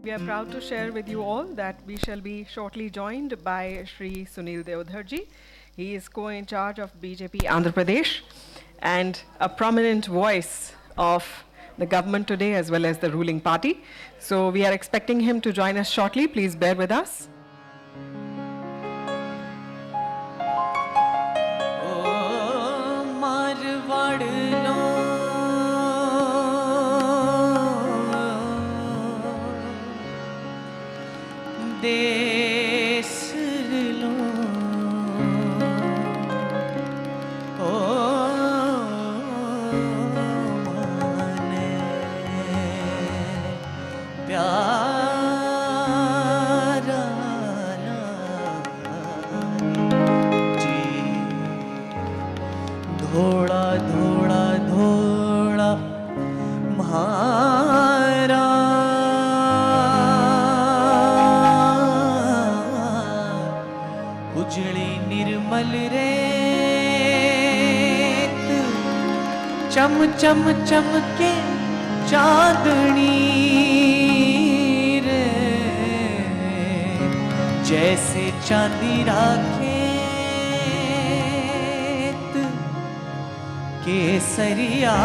We are proud to share with you all that we shall be shortly joined by Shri Sunil Deodharji. He is co-in charge of BJP Andhra Pradesh and a prominent voice of the government today as well as the ruling party. So we are expecting him to join us shortly. Please bear with us. देश लो ओ माने प्यारा जी धोड़ा धोड़ा धोड़ा म्हारा उजड़ी निर्मल रेत चम चम चमके चांदनी रे जैसे चांदी राखेत केसरिया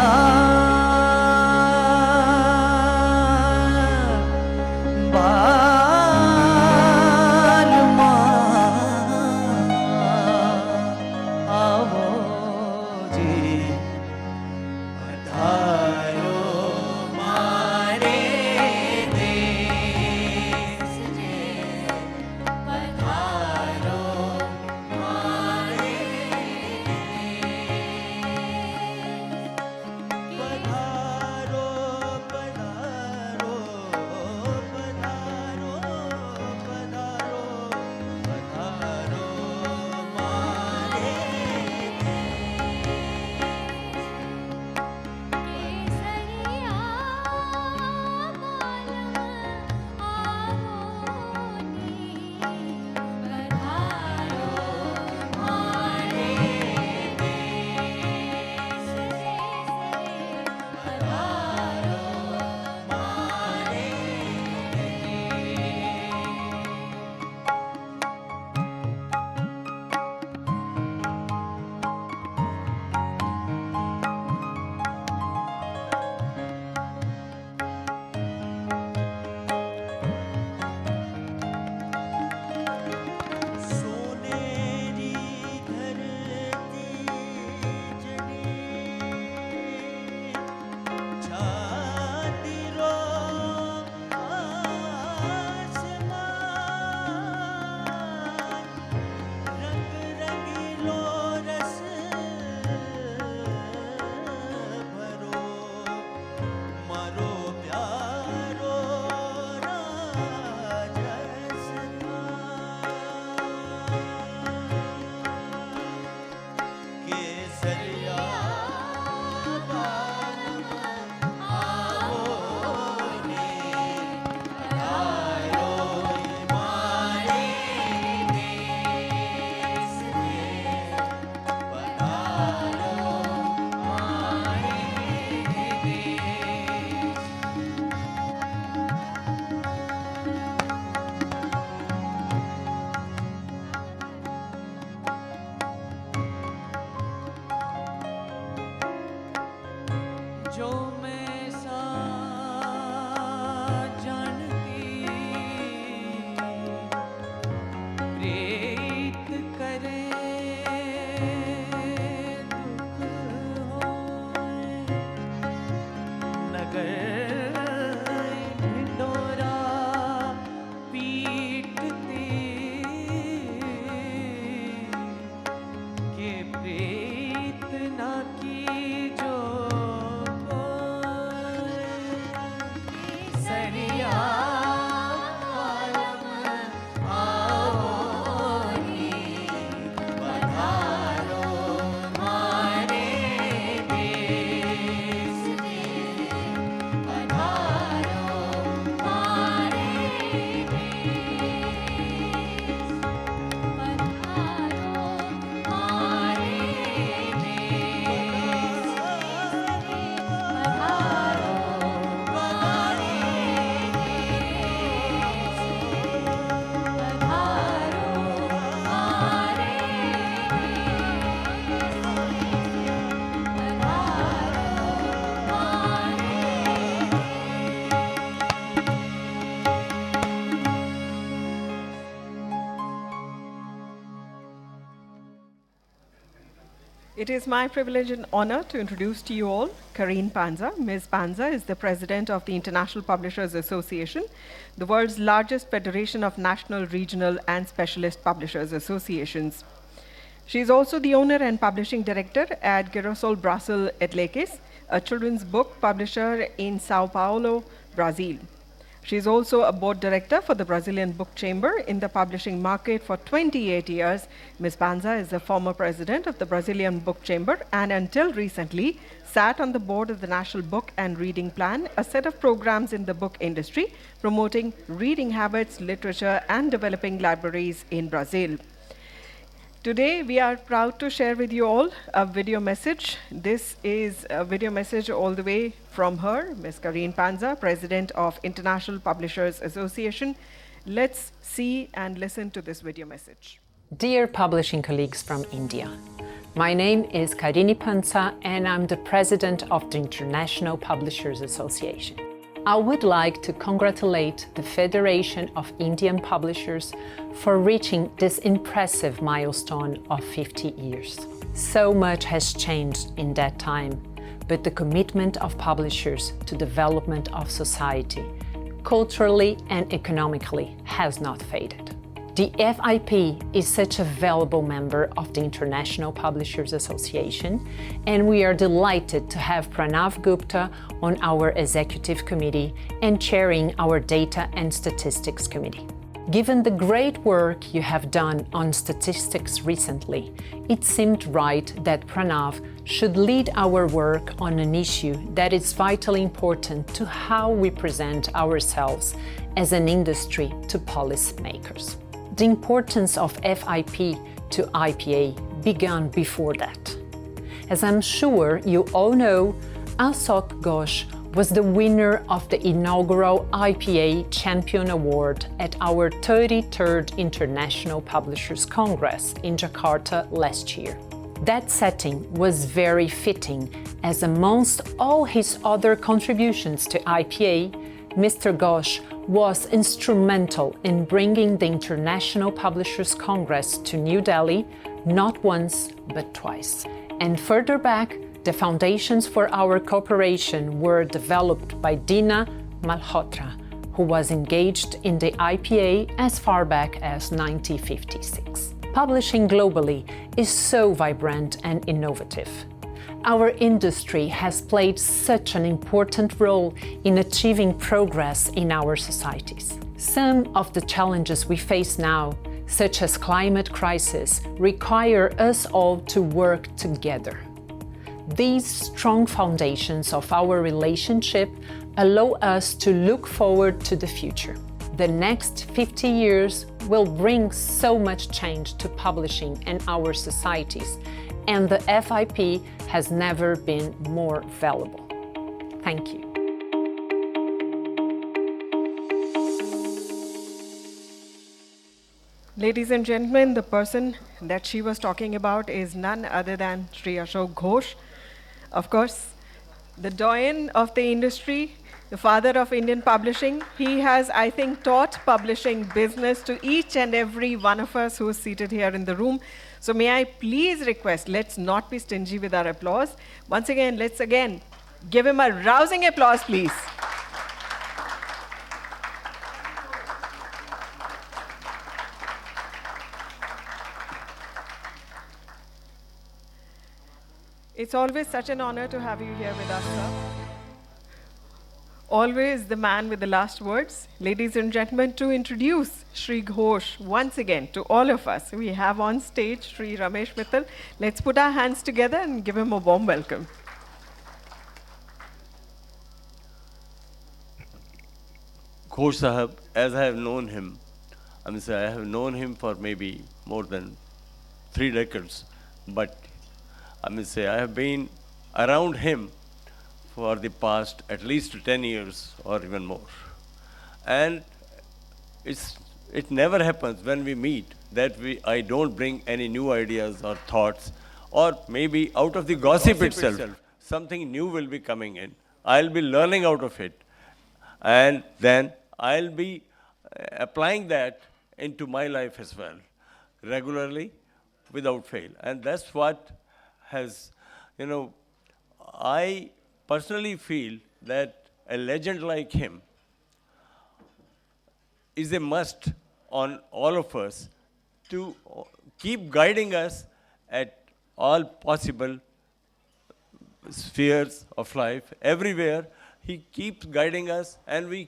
It is my privilege and honor to introduce to you all Karine Panza. Ms. Panza is the president of the International Publishers Association, the world's largest federation of national, regional, and specialist publishers associations. She is also the owner and publishing director at Girasol Brasil Edleques, a children's book publisher in Sao Paulo, Brazil. She is also a board director for the Brazilian Book Chamber in the publishing market for 28 years. Ms. Panza is the former president of the Brazilian Book Chamber and until recently sat on the board of the National Book and Reading Plan, a set of programs in the book industry promoting reading habits, literature, and developing libraries in Brazil. Today, we are proud to share with you all a video message. This is a video message all the way from her, Ms. Karine Panza, President of International Publishers Association. Let's see and listen to this video message. Dear publishing colleagues from India, my name is Karine Panza and I'm the President of the International Publishers Association. I would like to congratulate the Federation of Indian Publishers for reaching this impressive milestone of 50 years. So much has changed in that time, but the commitment of publishers to development of society, culturally and economically, has not faded. The FIP is such a valuable member of the International Publishers Association, and we are delighted to have Pranav Gupta on our executive committee and chairing our Data and Statistics Committee. Given the great work you have done on statistics recently, it seemed right that Pranav should lead our work on an issue that is vitally important to how we present ourselves as an industry to policymakers. The importance of FIP to IPA began before that. As I'm sure you all know, Ashok Ghosh was the winner of the inaugural IPA Champion Award at our 33rd International Publishers Congress in Jakarta last year. That setting was very fitting, as amongst all his other contributions to IPA, Mr. Ghosh was instrumental in bringing the International Publishers Congress to New Delhi not once but twice. And further back, the foundations for our cooperation were developed by Dina Malhotra, who was engaged in the IPA as far back as 1956. Publishing globally is so vibrant and innovative. Our industry has played such an important role in achieving progress in our societies. Some of the challenges we face now, such as climate crisis, require us all to work together. These strong foundations of our relationship allow us to look forward to the future. The next 50 years will bring so much change to publishing and our societies, and the FIP has never been more valuable. Thank you. Ladies and gentlemen, the person that she was talking about is none other than Sri Ashok Ghosh. Of course, the doyen of the industry, the father of Indian publishing. He has, I think, taught publishing business to each and every one of us who is seated here in the room. So may I please request, let's not be stingy with our applause. Once again, let's again give him a rousing applause, please. It's always such an honor to have you here with us, sir. Always the man with the last words. Ladies and gentlemen, to introduce Sri Ghosh once again to all of us, we have on stage Sri Ramesh Mittal. Let's put our hands together and give him a warm welcome. Ghosh Sahab, as I have known him, I have known him for maybe more than 3 decades, but I have been around him for the past at least 10 years or even more. And it never happens when we meet that I don't bring any new ideas or thoughts, or maybe out of the gossip itself, something new will be coming in. I'll be learning out of it. And then I'll be applying that into my life as well, regularly, without fail. And that's what has, you know, I personally feel that a legend like him is a must on all of us to keep guiding us at all possible spheres of life, everywhere. He keeps guiding us, and we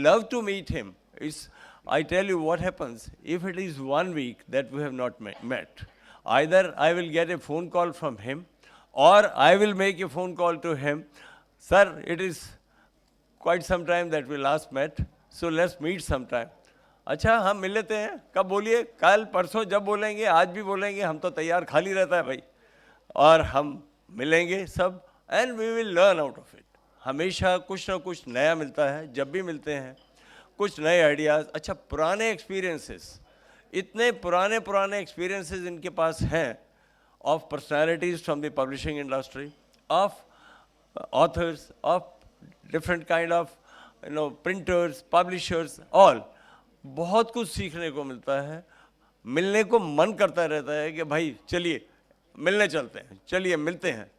love to meet him. I tell you what happens, if it is 1 week that we have not met, either I will get a phone call from him, or I will make a phone call to him, sir, it is quite some time that we last met, so let's meet sometime. अच्छा हम मिल लेते हैं, कब बोलिए, कल परसों जब बोलेंगे, आज भी बोलेंगे, हम तो तैयार खाली रहता है भाई, और हम मिलेंगे सब, and we will learn out of it. हमेशा कुछ ना कुछ नया मिलता है, जब भी मिलते हैं कुछ नए आइडियाज़. अच्छा, पुराने एक्सपीरियंसेस, इतने पुराने एक्सपीरियंसेस इनके पास हैं of personalities from the publishing industry, of authors, of different kind of printers, publishers, all. बहुत कुछ सीखने को मिलता है. मिलने को मन करता रहता है कि भाई चलिए मिलने चलते हैं, चलिए मिलते हैं,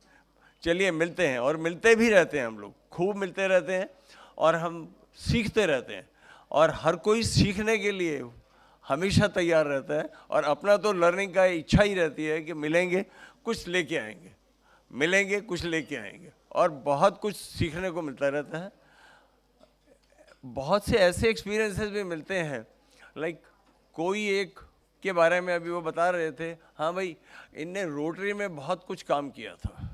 चलिए मिलते हैं, और मिलते भी रहते हैं. हम लोग खूब मिलते रहते हैं और हम सीखते रहते हैं, और हर कोई सीखने के लिए हमेशा तैयार रहता है. और अपना तो लर्निंग का इच्छा ही रहती है कि मिलेंगे कुछ लेके आएंगे, मिलेंगे कुछ लेके आएंगे, और बहुत कुछ सीखने को मिलता रहता है. बहुत से ऐसे एक्सपीरियंसेस भी मिलते हैं, लाइक कोई एक के बारे में अभी वो बता रहे थे, हाँ भाई इनने रोटरी में बहुत कुछ काम किया था.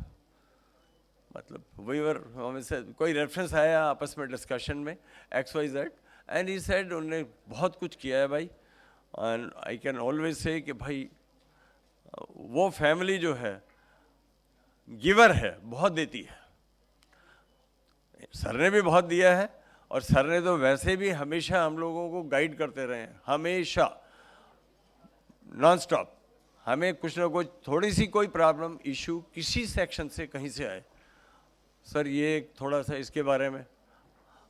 मतलब हमें से कोई रेफरेंस आया आपस में डिस्कशन में, XYZ, एंड ही सेड उन्होंने बहुत कुछ किया है भाई. And I can always say कि भाई वो फैमिली जो है गिवर है, बहुत देती है. सर ने भी बहुत दिया है, और सर ने तो वैसे भी हमेशा हम लोगों को गाइड करते रहे हैं, हमेशा नॉन स्टॉप. हमें कुछ ना कुछ थोड़ी सी कोई प्रॉब्लम इशू किसी सेक्शन से कहीं से आए, सर ये थोड़ा सा इसके बारे में,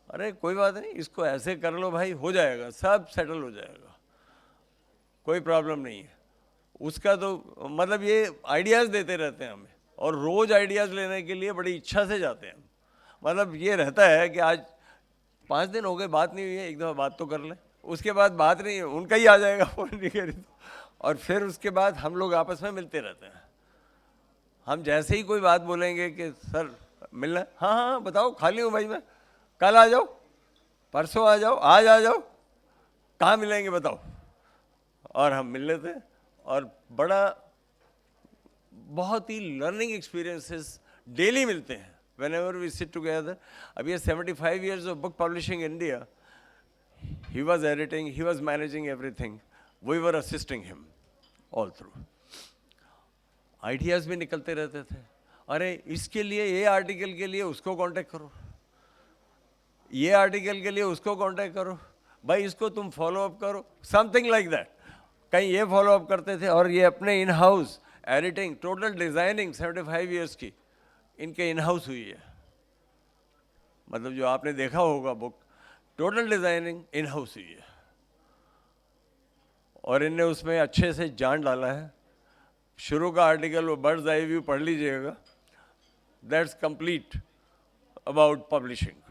अरे कोई बात नहीं, इसको ऐसे कर लो भाई, हो जाएगा, सब सेटल हो जाएगा, कोई प्रॉब्लम नहीं है. उसका तो मतलब ये आइडियाज़ देते रहते हैं हमें, और रोज़ आइडियाज़ लेने के लिए बड़ी इच्छा से जाते हैं. मतलब ये रहता है कि आज 5 दिन हो गए बात नहीं हुई है, एक दफ़ा बात तो कर लें. उसके बाद बात नहीं, उनका ही आ जाएगा फ़ोन नहीं करी तो, और फिर उसके बाद हम लोग आपस में मिलते रहते हैं. हम जैसे ही कोई बात बोलेंगे कि सर मिलना, हाँ हाँ बताओ, खाली हूँ भाई मैं, कल आ जाओ, परसों आ जाओ, आज आ जाओ, कहाँ मिलेंगे बताओ, और हम मिल लेते हैं. और बहुत ही लर्निंग एक्सपीरियंसेस डेली मिलते हैं whenever we sit together. अभी 75 years of book publishing in India, he was editing, he was managing everything, we were assisting him all through. Ideas भी निकलते रहते थे, अरे इसके लिए ये आर्टिकल के लिए उसको कांटेक्ट करो, ये आर्टिकल के लिए उसको कांटेक्ट करो, भाई इसको तुम फॉलो अप करो, समथिंग लाइक दैट. कहीं ये फॉलो अप करते थे, और ये अपने in house editing, total designing 75 years की इनके इन हाउस हुई है. मतलब जो आपने देखा होगा book, total designing in house हुई है, और इनने उसमें अच्छे से जान डाला है. शुरू का आर्टिकल वो बर्ड्स आई व्यू पढ़ लीजिएगा, that's complete about publishing,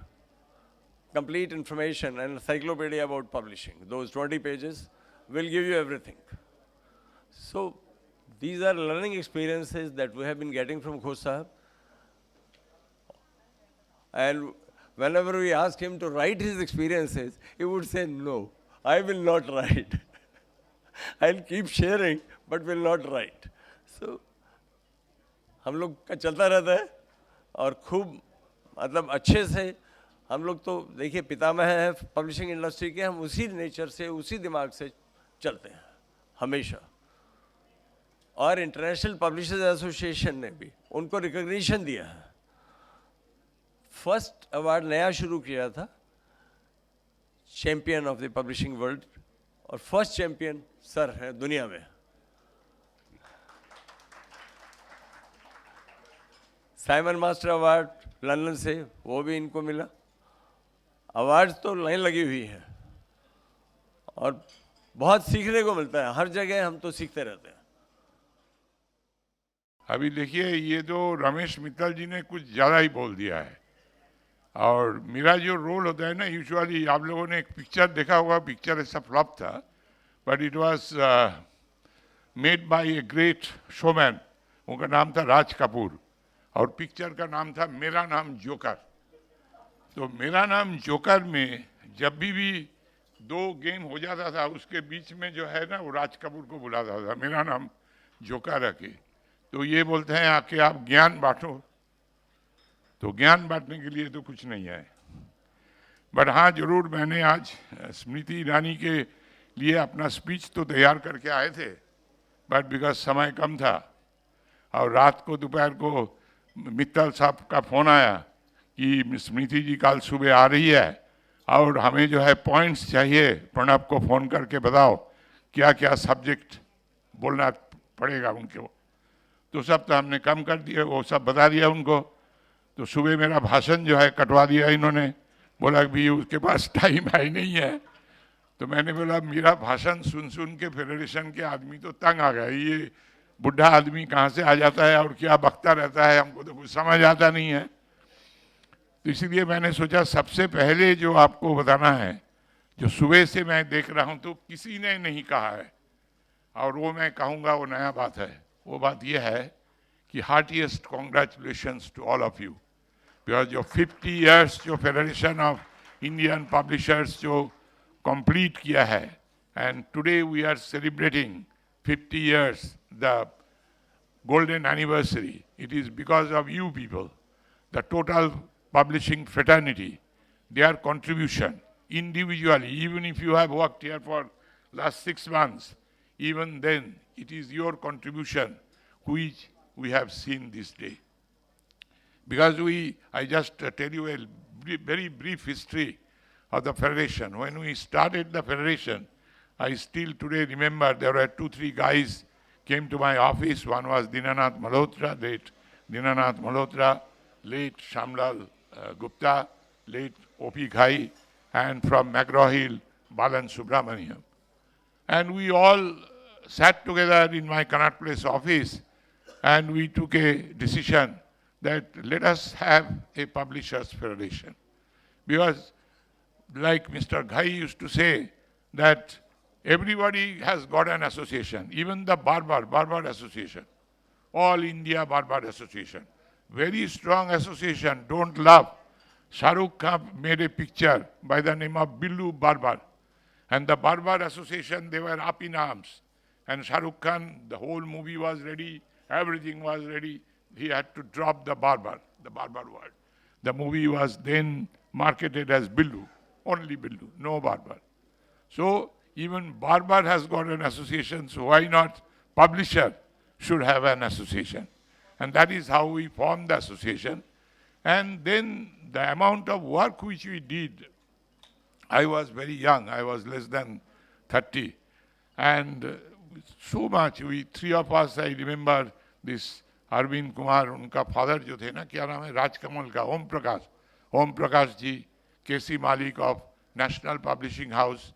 complete information and encyclopedia about publishing. Those 20 pages will give you everything. So these are learning experiences that we have been getting from Ghosh Sahab. And whenever we ask him to write his experiences, he would say, no, I will not write. I'll keep sharing, but will not write. So, हम लोग का चलता रहता है, और खूब मतलब अच्छे से हम लोग तो देखिए पितामह हैं पब्लिशिंग इंडस्ट्री के, हम उसी नेचर से, उसी दिमाग से चलते हैं हमेशा. और इंटरनेशनल पब्लिशर्स एसोसिएशन ने भी उनको रिकॉग्निशन दिया है. फर्स्ट अवार्ड नया शुरू किया था, champion of the publishing world, और फर्स्ट चैंपियन सर है दुनिया में. साइमन मास्टर अवार्ड लंदन से, वो भी इनको मिला. अवार्ड्स तो लाइन लगी हुई है, और बहुत सीखने को मिलता है. हर जगह हम तो सीखते रहते हैं. अभी देखिए, ये तो रमेश मित्तल जी ने कुछ ज़्यादा ही बोल दिया है। और मेरा जो रोल होता है ना, यूजुअली आप लोगों ने एक पिक्चर देखा होगा, पिक्चर ऐसा फ्लॉप था, but it was made by a great showman, उनका नाम था राज कपूर, और पिक्चर का नाम था मेरा नाम जोकर। तो मेरा नाम जोकर में जब भी दो गेम हो जाता था, उसके बीच में जो है ना, वो राज कपूर को बुलाता था, मेरा नाम जोकर रखे। तो ये बोलते हैं आके आप ज्ञान बांटो, तो ज्ञान बांटने के लिए तो कुछ नहीं है। बट हाँ, जरूर मैंने आज स्मृति ईरानी के लिए अपना स्पीच तो तैयार करके आए थे, बट बिकॉज समय कम था और रात को दोपहर को मित्तल साहब का फोन आया कि स्मृति जी कल सुबह आ रही है और हमें जो है पॉइंट्स चाहिए, प्रणब को फ़ोन करके बताओ क्या क्या सब्जेक्ट बोलना पड़ेगा उनको। तो सब तो हमने कम कर दिया, वो सब बता दिया उनको। तो सुबह मेरा भाषण जो है कटवा दिया इन्होंने, बोला कि भी उसके पास टाइम है नहीं है। तो मैंने बोला मेरा भाषण सुन सुन के फेडरेशन के आदमी तो तंग आ गए, ये बुढ़ा आदमी कहाँ से आ जाता है और क्या बकता रहता है, हमको तो कुछ समझ आता नहीं है। तो इसीलिए मैंने सोचा सबसे पहले जो आपको बताना है, जो सुबह से मैं देख रहा हूँ तो किसी ने नहीं कहा है, और वो मैं कहूँगा वो नया बात है। वो बात ये है कि heartiest congratulations to all of you, because जो 50 ईयर्स जो फेडरेशन ऑफ इंडियन पब्लिशर्स जो कंप्लीट किया है, and today we are celebrating 50 years the golden anniversary. It is because of you people, the total publishing fraternity, their contribution individually, even if you have worked here for last 6 months, even then it is your contribution which we have seen this day. Because I just tell you a very brief history of the federation. When we started the federation, I still today remember there were 2-3 guys came to my office. One was Dinanath Malhotra, late Dinanath Malhotra, late Shamlal Gupta, late O.P. Ghai, and from McGraw-Hill, Balan Subramaniam. And we all sat together in my Connaught Place office and we took a decision that let us have a publishers federation. Because like Mr. Ghai used to say that everybody has got an association, even the Barbar Association, All India Barbar Association. Very strong association, don't laugh. Shah Rukh Khan made a picture by the name of Billu Barbar. And the Barbar Association, they were up in arms. And Shah Rukh Khan, the whole movie was ready, everything was ready. He had to drop the Barbar word. The movie was then marketed as Billu, only Billu, no Barbar. So even Barbar has got an association, so why not publisher should have an association? And that is how we formed the association. And then the amount of work which we did, I was very young, I was less than 30. And so much, we three of us, I remember this Arvind Kumar, उनका father जो थे ना, क्या नाम है, राजकमल का, Om Prakash ji, K.C. Malik of National Publishing House.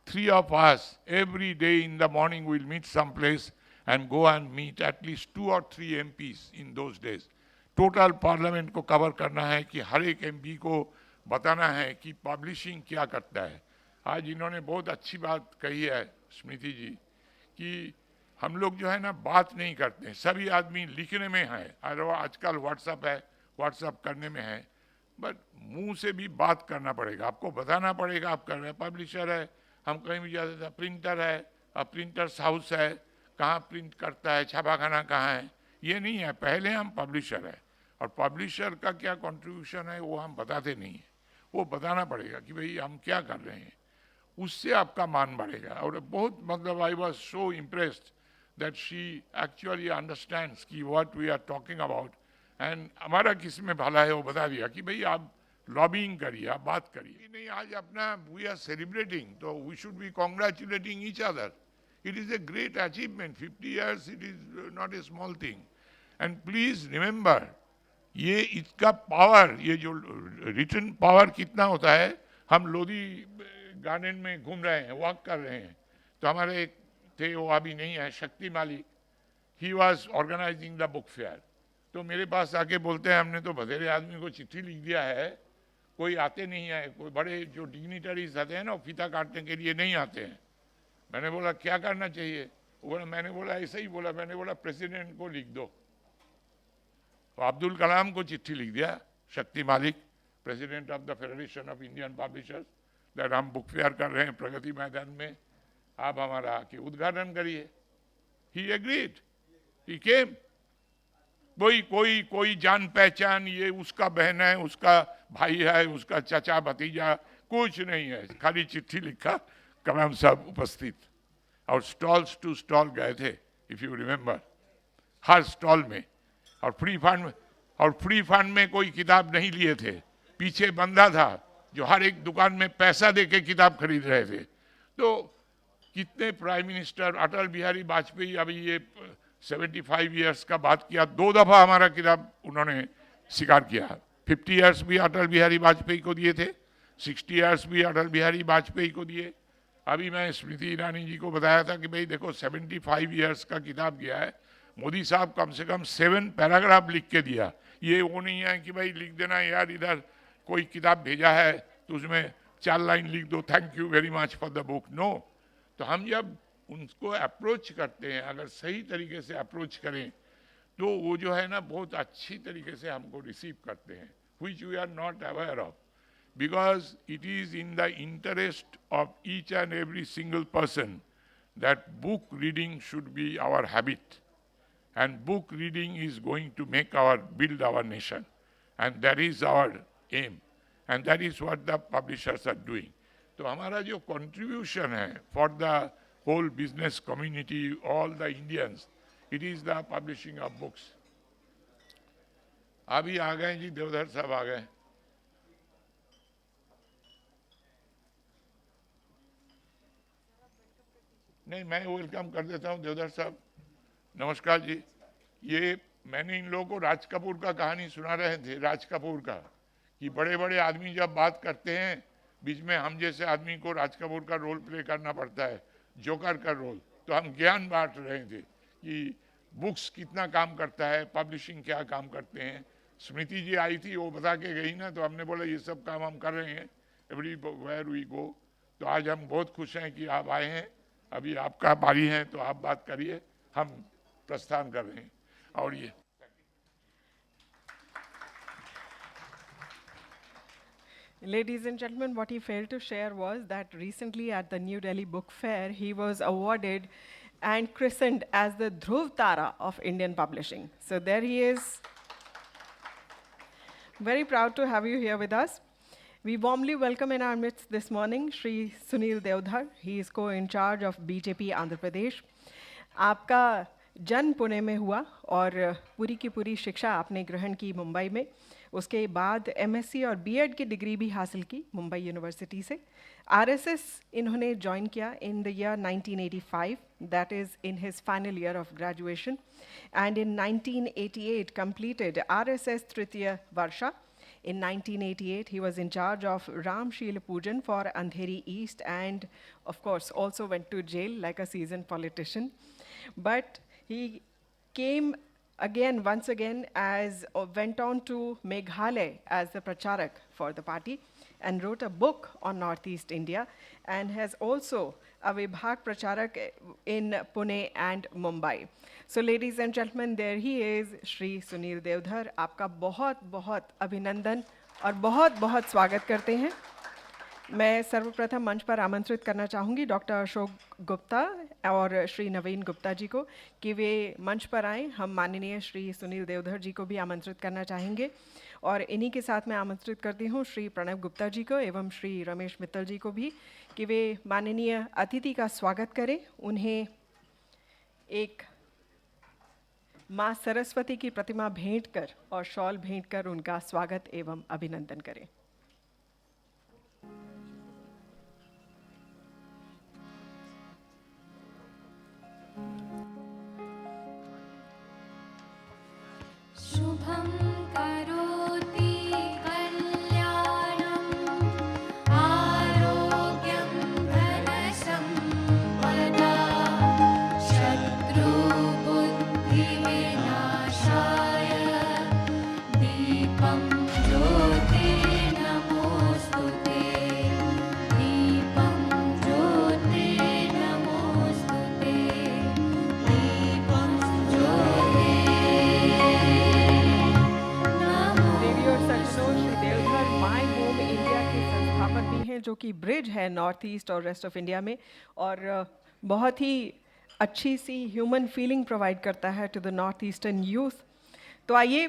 Three of us, every day in the morning we'll meet someplace and go and meet at least 2 or 3 MPs in those days. Total parliament को cover करना है कि हर एक MP को बताना है कि publishing क्या करता है. आज इन्होंने बहुत अच्छी बात कही है स्मृति जी कि हम लोग जो है ना बात नहीं करते हैं, सभी आदमी लिखने में है, और आजकल व्हाट्सएप है, व्हाट्सएप करने में है, बट मुंह से भी बात करना पड़ेगा, आपको बताना पड़ेगा आप कर रहे हैं. पब्लिशर है, हम कहीं भी जाते थे, प्रिंटर है, अब प्रिंटर्स हाउस है, कहाँ प्रिंट करता है, छापाखाना कहाँ है, ये नहीं है. पहले हम पब्लिशर है, और पब्लिशर का क्या कंट्रीब्यूशन है वो हम बताते नहीं हैं, वो बताना पड़ेगा कि भाई हम क्या कर रहे हैं, उससे आपका मान बढ़ेगा. और बहुत मतलब I was so impressed that she actually understands कि what we are talking about, and हमारा किस में भला है वो बता दिया कि भाई आप लॉबिंग करिए, आप बात करिए. नहीं, आज अपना we are celebrating, तो we should be congratulating each other. It is a great achievement. 50 years, it is not a small thing. And please remember, ये इसका पावर, ये जो रिटर्न पावर कितना होता है. हम लोधी गार्डन में घूम रहे हैं, वॉक कर रहे हैं, तो हमारे एक थे, वो अभी नहीं है, Shakti Malik, he was organising the book fair. तो मेरे पास आके बोलते हैं हमने तो बधेरे आदमी को चिट्ठी लिख दिया है, कोई आते नहीं है, कोई बड़े जो डिग्निटरीज आते हैं ना फीता काटने के लिए नहीं आते हैं। मैंने बोला क्या करना चाहिए? मैंने बोला ऐसे ही बोला, मैंने बोला प्रेसिडेंट को लिख दो। तो अब्दुल कलाम को चिट्ठी लिख दिया, शक्ति मालिक, president of the federation of Indian publishers, that हम बुक फेयर कर रहे हैं प्रगति मैदान में, आप हमारा आके उद्घाटन करिए। ही एग्रीड, ही केम। कोई कोई कोई जान पहचान, ये उसका बहन है, उसका भाई है, उसका चाचा भतीजा, कुछ नहीं है, खाली चिट्ठी लिखा, कलाम साहब उपस्थित। और स्टॉल्स टू स्टॉल गए थे, if you remember, her stall में। और फ्री फंड में कोई किताब नहीं लिए थे, पीछे बंदा था जो हर एक दुकान में पैसा देके किताब खरीद रहे थे। तो कितने प्राइम मिनिस्टर, अटल बिहारी वाजपेयी, अभी ये 75 ईयर्स का बात किया, 2 दफा हमारा किताब उन्होंने स्वीकार किया। 50 ईयर्स भी अटल बिहारी वाजपेयी को दिए थे, 60 ईयर्स भी अटल बिहारी वाजपेयी को दिए। अभी मैं स्मृति ईरानी जी को बताया था कि भाई देखो 75 ईयर्स का किताब गया है, मोदी साहब कम से कम 7 पैराग्राफ लिख के दिया। ये वो नहीं है कि भाई लिख देना यार, इधर कोई किताब भेजा है तो उसमें 4 लाइन लिख दो, thank you very much for the book. No, तो हम जब उनको अप्रोच करते हैं, अगर सही तरीके से अप्रोच करें तो वो जो है ना बहुत अच्छी तरीके से हमको रिसीव करते हैं, which we are not aware of, because it is in the interest of each and every single person that book reading should be our habit, and book reading is going to make build our nation, and that is our aim, and that is what the publishers are doing. तो हमारा जो contribution है for the whole business community, all the Indians, it is the publishing of books. अभी आ गए जी, देवधर साहब आ गए। नहीं, मैं वेलकम कर देता हूँ देवधर साहब। नमस्कार जी। ये मैंने इन लोगों को राज कपूर का कहानी सुना रहे थे, राज कपूर का, कि बड़े बड़े आदमी जब बात करते हैं, बीच में हम जैसे आदमी को राज कपूर का रोल प्ले करना पड़ता है, जोकर का रोल। तो हम ज्ञान बांट रहे थे कि बुक्स कितना काम करता है, पब्लिशिंग क्या काम करते हैं। स्मृति जी आई थी, वो बता के गई ना, तो हमने बोला ये सब काम हम कर रहे हैं, एवरीवेयर वी गो। तो आज हम बहुत खुश हैं कि आप आए हैं, अभी आपका बारी है तो आप बात करिए, हम प्रस्थान कर रहे हैं। और ये Ladies and gentlemen, what he failed to share was that recently at the New Delhi Book Fair, he was awarded and christened as the Dhruv Tara of Indian publishing. So there he is. Very proud to have you here with us. We warmly welcome in our midst this morning Shri Sunil Deodhar. He is co-in charge of BJP Andhra Pradesh. आपका जन्म पुणे में हुआ और पूरी की पूरी शिक्षा आपने ग्रहण की मुंबई में। उसके बाद एमएससी और बीएड की डिग्री भी हासिल की मुंबई यूनिवर्सिटी से। आरएसएस इन्होंने ज्वाइन किया in the year 1985, that is in his final year of graduation, and in 1988 completed RSS तृतीय वर्षा. In 1988, he was in charge of Ram Shila Pujan for Andheri East, and of course also went to jail like a seasoned politician. But he came again, once again, went on to Meghalaya as the Pracharak for the party and wrote a book on Northeast India, and has also a Vibhag Pracharak in Pune and Mumbai. So ladies and gentlemen, there he is, Shri Sunil Deodhar. आपका बहुत बहुत अभिनंदन और बहुत बहुत स्वागत करते हैं। मैं सर्वप्रथम मंच पर आमंत्रित करना चाहूँगी डॉक्टर अशोक गुप्ता और श्री नवीन गुप्ता जी को कि वे मंच पर आएँ। हम माननीय श्री सुनील देवधर जी को भी आमंत्रित करना चाहेंगे और इन्हीं के साथ मैं आमंत्रित करती हूँ श्री प्रणव गुप्ता जी को एवं श्री रमेश मित्तल जी को भी कि वे माननीय अतिथि का स्वागत करें, उन्हें एक माँ सरस्वती की प्रतिमा भेंट कर और शॉल भेंट कर उनका स्वागत एवं अभिनंदन करें। शुभं करोति कल्याणं आरोग्यं धनसम्पदा शत्रुबुद्धिविनाशाय हैं, जो कि ब्रिज है नॉर्थ ईस्ट और रेस्ट ऑफ इंडिया में, और बहुत ही अच्छी सी ह्यूमन फीलिंग प्रोवाइड करता है to the north eastern youth. तो आइए,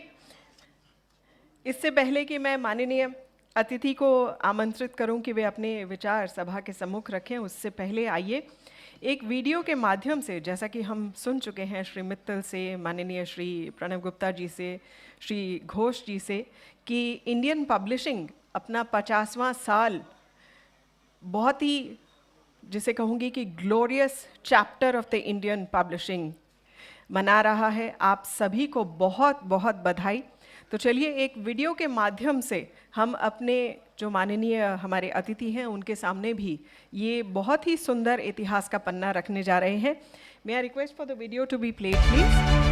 इससे पहले कि मैं माननीय अतिथि को आमंत्रित करूं कि वे अपने विचार सभा के सम्मुख रखें, उससे पहले आइए एक वीडियो के माध्यम से, जैसा कि हम सुन चुके हैं श्री मित्तल से, माननीय श्री प्रणव गुप्ता जी से, श्री घोष जी से, कि इंडियन पब्लिशिंग अपना 50वां साल बहुत ही, जिसे कहूँगी कि glorious chapter of the Indian publishing मना रहा है। आप सभी को बहुत बहुत बधाई। तो चलिए एक वीडियो के माध्यम से हम अपने जो माननीय हमारे अतिथि हैं उनके सामने भी ये बहुत ही सुंदर इतिहास का पन्ना रखने जा रहे हैं। May I request for the video to be played please.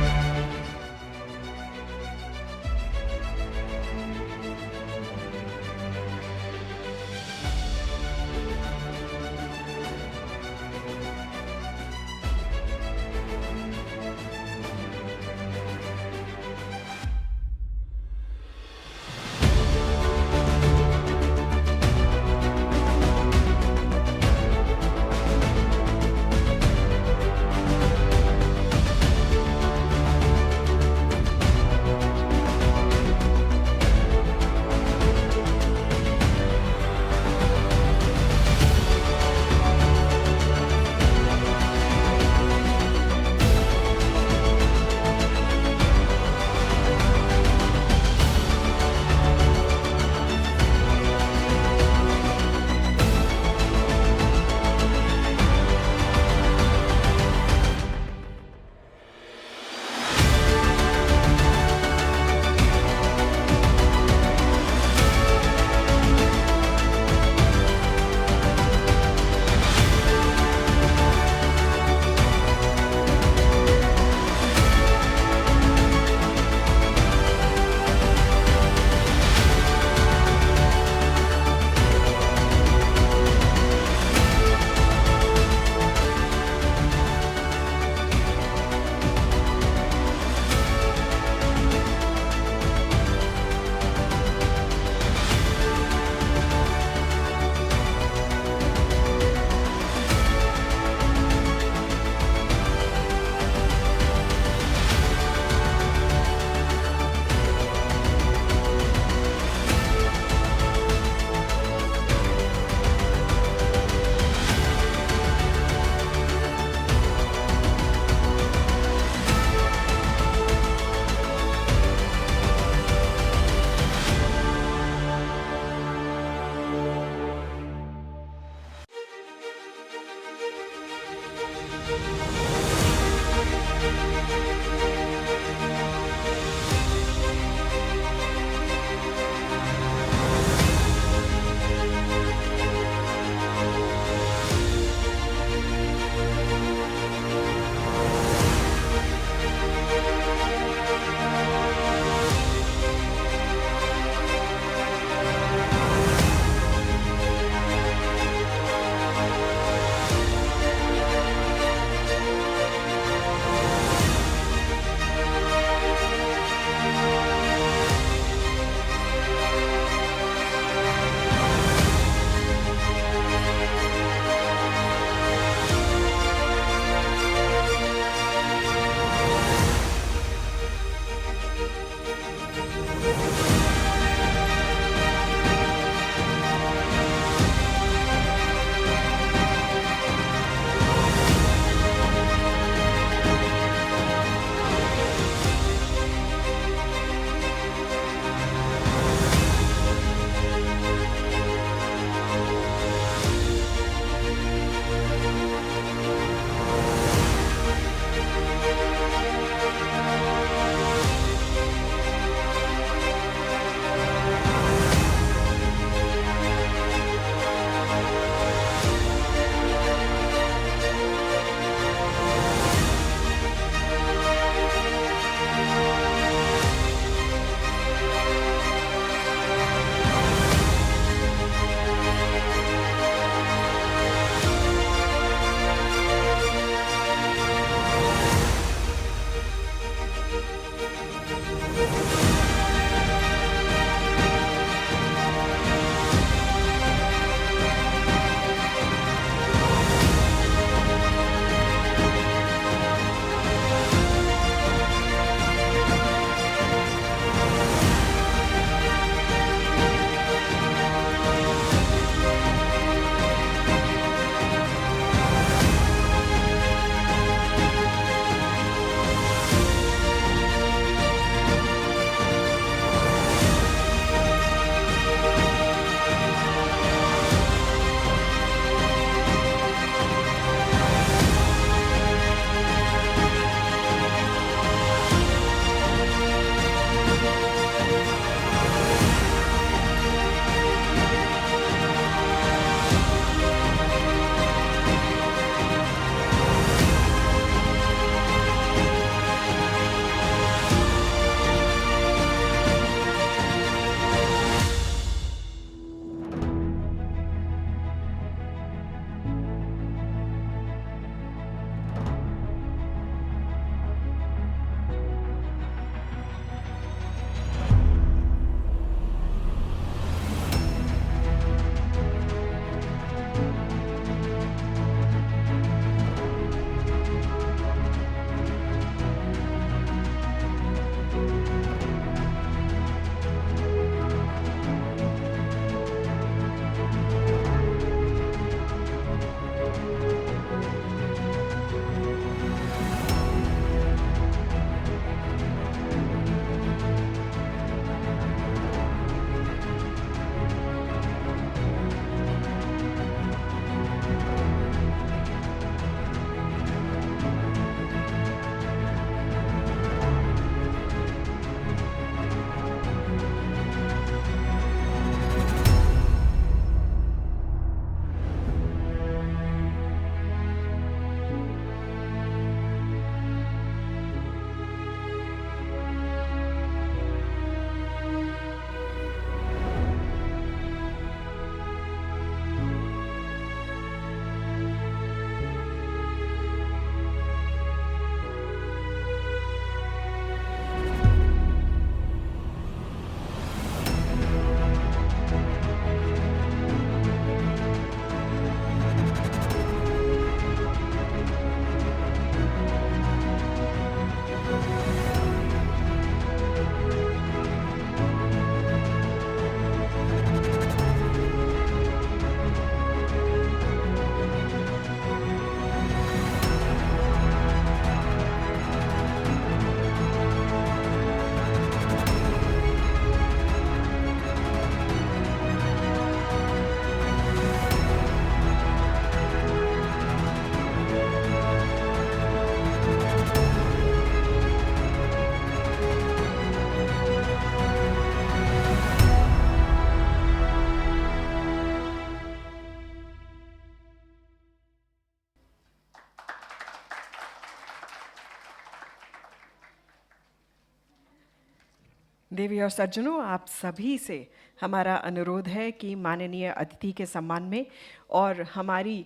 देवी और सज्जनों, आप सभी से हमारा अनुरोध है कि माननीय अतिथि के सम्मान में और हमारी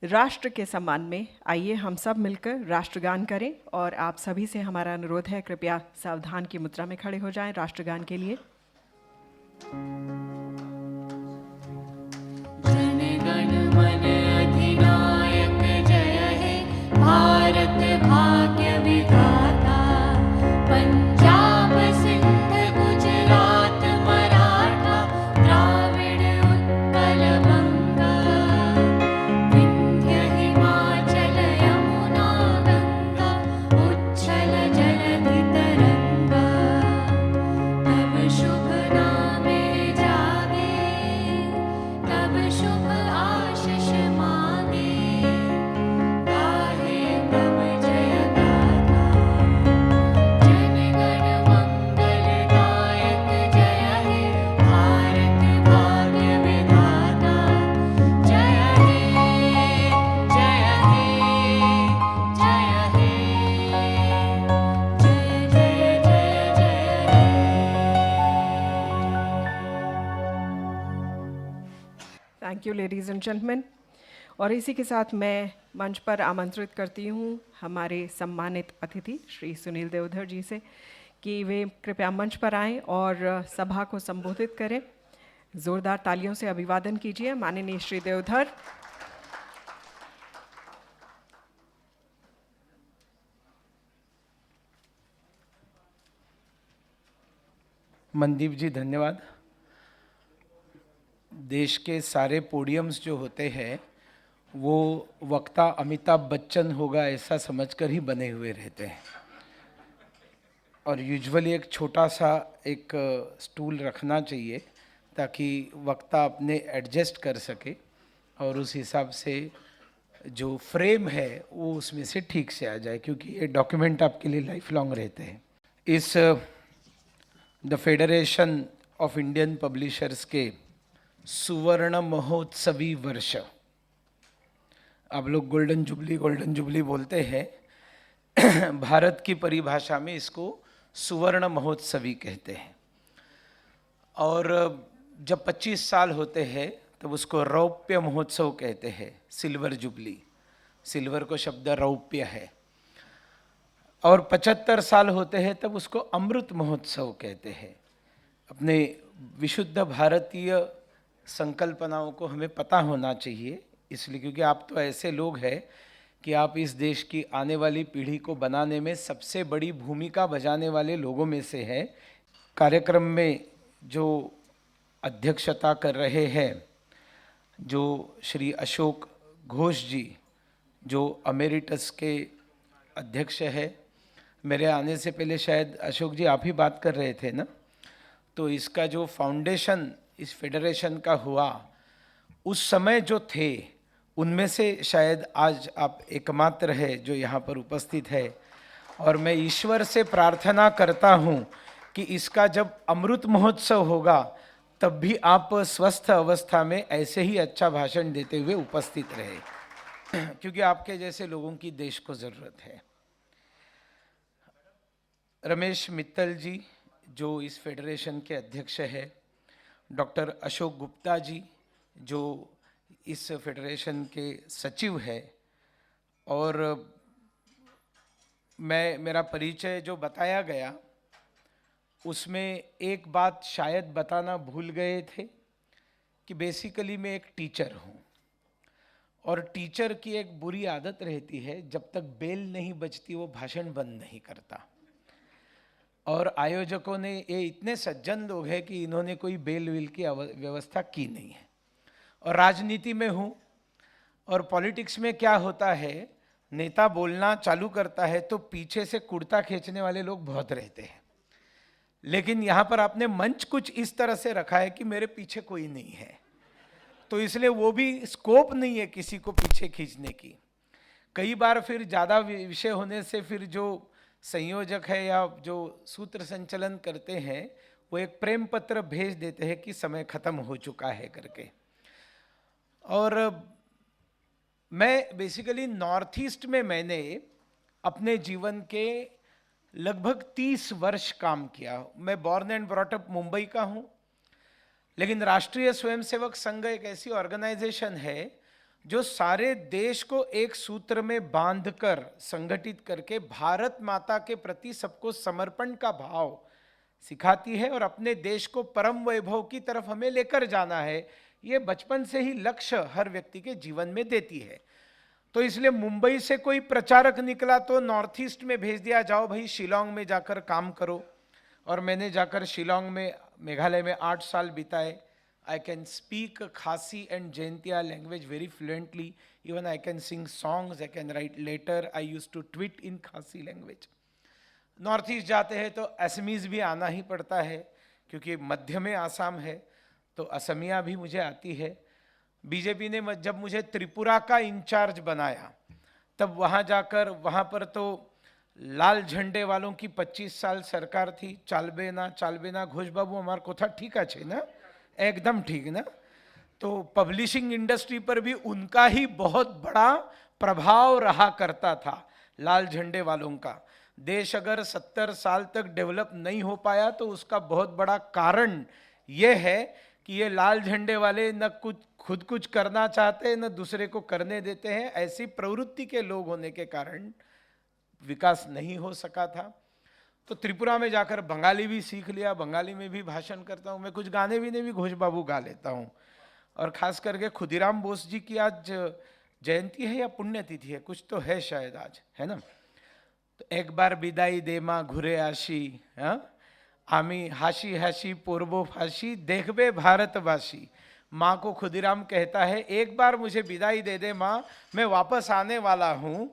राष्ट्र के सम्मान में आइए हम सब मिलकर राष्ट्रगान करें। और आप सभी से हमारा अनुरोध है, कृपया सावधान की मुद्रा में खड़े हो जाएं राष्ट्रगान के लिए। जन गण मन अधिनायक जय हे भारत भाग्य विधाता पंजाब सिंध गुजरात मराठा द्राविड़ उत्कल बंगा विंध्य हिमाचल यमुना गंगा उच्छल जलधि तरंगा तब शुभ नामे जागे तब शुभ आशीष मांगे गाहे तब जय गाथा जन गण मंगल दायक जय हे भारत भाग्य विधाता जय हे जय हे जय हे जय जय जय जय thank you ladies and gentleman. और इसी के साथ मैं मंच पर आमंत्रित करती हूँ हमारे सम्मानित अतिथि श्री सुनील देवधर जी से कि वे कृपया मंच पर आएं और सभा को संबोधित करें। ज़ोरदार तालियों से अभिवादन कीजिए माननीय श्री देवधर। मनदीप जी धन्यवाद। देश के सारे पोडियम्स जो होते हैं वो वक्ता अमिताभ बच्चन होगा ऐसा समझकर ही बने हुए रहते हैं, और यूजुअली एक छोटा सा एक स्टूल रखना चाहिए ताकि वक्ता अपने एडजस्ट कर सके और उस हिसाब से जो फ्रेम है वो उसमें से ठीक से आ जाए, क्योंकि ये डॉक्यूमेंट आपके लिए लाइफ लॉन्ग रहते हैं। इस the federation of Indian publishers के सुवर्ण महोत्सवी वर्ष, आप लोग गोल्डन जुबली बोलते हैं, भारत की परिभाषा में इसको सुवर्ण महोत्सवी कहते हैं। और जब 25 साल होते हैं तब उसको रौप्य महोत्सव कहते हैं, सिल्वर जुबली। सिल्वर को शब्द रौप्य है। और 75 साल होते हैं तब उसको अमृत महोत्सव कहते हैं। अपने विशुद्ध भारतीय संकल्पनाओं को हमें पता होना चाहिए, इसलिए क्योंकि आप तो ऐसे लोग हैं कि आप इस देश की आने वाली पीढ़ी को बनाने में सबसे बड़ी भूमिका बजाने वाले लोगों में से हैं। कार्यक्रम में जो अध्यक्षता कर रहे हैं जो श्री अशोक घोष जी, जो अमेरिटस के अध्यक्ष है, मेरे आने से पहले शायद अशोक जी आप ही बात कर रहे थे ना, तो इसका जो फाउंडेशन इस फेडरेशन का हुआ उस समय जो थे उनमें से शायद आज आप एकमात्र है जो यहाँ पर उपस्थित है। और मैं ईश्वर से प्रार्थना करता हूँ कि इसका जब अमृत महोत्सव होगा तब भी आप स्वस्थ अवस्था में ऐसे ही अच्छा भाषण देते हुए उपस्थित रहे, क्योंकि आपके जैसे लोगों की देश को ज़रूरत है। रमेश मित्तल जी जो इस फेडरेशन के अध्यक्ष है, डॉक्टर अशोक गुप्ता जी जो इस फेडरेशन के सचिव है, और मेरा परिचय जो बताया गया उसमें एक बात शायद बताना भूल गए थे कि बेसिकली मैं एक टीचर हूँ, और टीचर की एक बुरी आदत रहती है, जब तक बेल नहीं बजती वो भाषण बंद नहीं करता। और आयोजकों ने ये इतने सज्जन लोग हैं कि इन्होंने कोई बेल विल की व्यवस्था की नहीं है। और राजनीति में हूँ, और पॉलिटिक्स में क्या होता है, नेता बोलना चालू करता है तो पीछे से कुर्ता खींचने वाले लोग बहुत रहते हैं, लेकिन यहाँ पर आपने मंच कुछ इस तरह से रखा है कि मेरे पीछे कोई नहीं है, तो इसलिए वो भी स्कोप नहीं है किसी को पीछे खींचने की। कई बार फिर ज़्यादा विषय होने से फिर जो संयोजक है या जो सूत्र संचलन करते हैं वो एक प्रेम पत्र भेज देते हैं कि समय खत्म हो चुका है करके। और मैं बेसिकली नॉर्थ ईस्ट में मैंने अपने जीवन के लगभग 30 वर्ष काम किया। मैं born and brought up Mumbai का हूँ, लेकिन राष्ट्रीय स्वयंसेवक संघ एक ऐसी ऑर्गेनाइजेशन है जो सारे देश को एक सूत्र में बांधकर संगठित करके भारत माता के प्रति सबको समर्पण का भाव सिखाती है और अपने देश को परम वैभव की तरफ हमें लेकर जाना है, ये बचपन से ही लक्ष्य हर व्यक्ति के जीवन में देती है। तो इसलिए मुंबई से कोई प्रचारक निकला तो नॉर्थ ईस्ट में भेज दिया, जाओ भाई शिलोंग में जाकर काम करो। और मैंने जाकर शिलोंग में, मेघालय में 8 साल बिताए। I can speak Khasi and Jaintia language very fluently. Even I can sing songs, I can write letter. I used to tweet in Khasi language. North east जाते हैं तो असमीज़ भी आना ही पड़ता है, क्योंकि मध्य में आसाम है, तो असमिया भी मुझे आती है। बीजेपी ने जब मुझे त्रिपुरा का इंचार्ज बनाया, तब वहाँ जाकर, वहाँ पर तो लाल झंडे वालों की 25 साल सरकार थी। चालबेना घोष बाबू हमार कोथा ठीक है ना, एकदम ठीक ना। तो पब्लिशिंग इंडस्ट्री पर भी उनका ही बहुत बड़ा प्रभाव रहा करता था, लाल झंडे वालों का। देश अगर 70 साल तक डेवलप नहीं हो पाया तो उसका बहुत बड़ा कारण यह है कि ये लाल झंडे वाले न खुद कुछ करना चाहते, न दूसरे को करने देते हैं। ऐसी प्रवृत्ति के लोग होने के कारण विकास नहीं हो सका था। तो त्रिपुरा में जाकर बंगाली भी सीख लिया, बंगाली में भी भाषण करता हूँ। मैं कुछ गाने भी घोष बाबू गा लेता हूँ। और खास करके खुदीराम बोस जी की आज जयंती है या पुण्यतिथि है, कुछ तो है शायद आज, है ना। तो एक बार विदाई दे माँ घुरे आशी, आमी हाशी हाशी पोरबो फाशी देखबे भारतवासी। माँ को खुदीराम कहता है, एक बार मुझे विदाई दे दे माँ, मैं वापस आने वाला हूँ।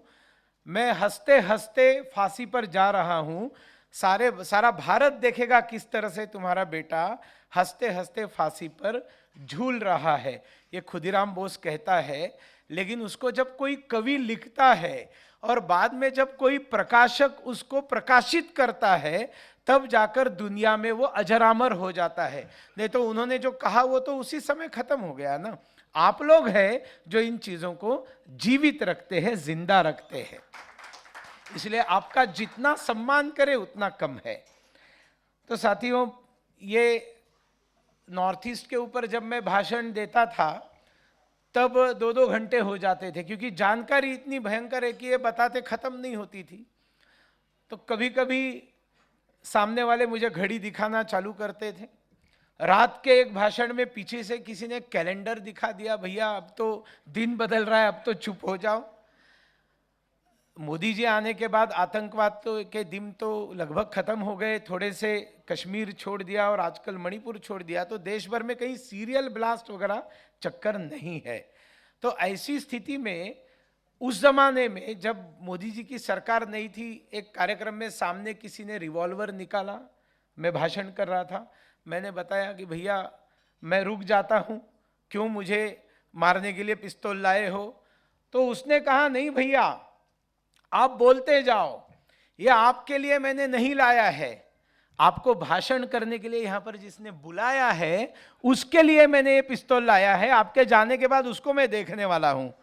मैं हंसते हंसते फांसी पर जा रहा हूँ, सारा भारत देखेगा किस तरह से तुम्हारा बेटा हंसते हंसते फांसी पर झूल रहा है। ये खुदीराम बोस कहता है। लेकिन उसको जब कोई कवि लिखता है और बाद में जब कोई प्रकाशक उसको प्रकाशित करता है, तब जाकर दुनिया में वो अजरामर हो जाता है। नहीं तो उन्होंने जो कहा वो तो उसी समय खत्म हो गया ना। आप लोग हैं जो इन चीजों को जीवित रखते हैं, जिंदा रखते हैं। इसलिए आपका जितना सम्मान करे उतना कम है। तो साथियों, ये नॉर्थ ईस्ट के ऊपर जब मैं भाषण देता था तब 2-2 घंटे हो जाते थे, क्योंकि जानकारी इतनी भयंकर है कि ये बताते खत्म नहीं होती थी। तो कभी कभी सामने वाले मुझे घड़ी दिखाना चालू करते थे। रात के एक भाषण में पीछे से किसी ने कैलेंडर दिखा दिया, भैया अब तो दिन बदल रहा है, अब तो चुप हो जाओ। मोदी जी आने के बाद आतंकवाद के दिन तो लगभग खत्म हो गए, थोड़े से कश्मीर छोड़ दिया और आजकल मणिपुर छोड़ दिया, तो देश भर में कहीं सीरियल ब्लास्ट वगैरह चक्कर नहीं है। तो ऐसी स्थिति में उस जमाने में जब मोदी जी की सरकार नहीं थी, एक कार्यक्रम में सामने किसी ने रिवॉल्वर निकाला, मैं भाषण कर रहा था। मैंने बताया कि भैया मैं रुक जाता हूँ, क्यों मुझे मारने के लिए पिस्तौल लाए हो? तो उसने कहा, नहीं भैया आप बोलते जाओ, ये आपके लिए मैंने नहीं लाया है, आपको भाषण करने के लिए यहाँ पर जिसने बुलाया है उसके लिए मैंने ये पिस्तौल लाया है, आपके जाने के बाद उसको मैं देखने वाला हूँ।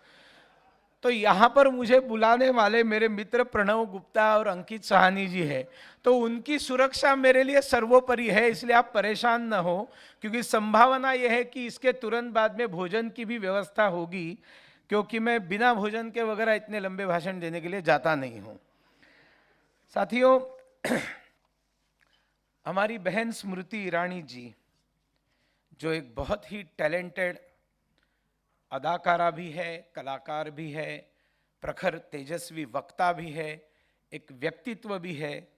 तो यहाँ पर मुझे बुलाने वाले मेरे मित्र प्रणव गुप्ता और अंकित सहानी जी है, तो उनकी सुरक्षा मेरे लिए सर्वोपरि है, इसलिए आप परेशान न हो, क्योंकि संभावना यह है कि इसके तुरंत बाद में भोजन की भी व्यवस्था होगी, क्योंकि मैं बिना भोजन के वगैरह इतने लंबे भाषण देने के लिए जाता नहीं हूँ। साथियों, हमारी बहन स्मृति ईरानी जी, जो एक बहुत ही टैलेंटेड अदाकारा भी है, कलाकार भी है, प्रखर तेजस्वी वक्ता भी है, एक व्यक्तित्व भी है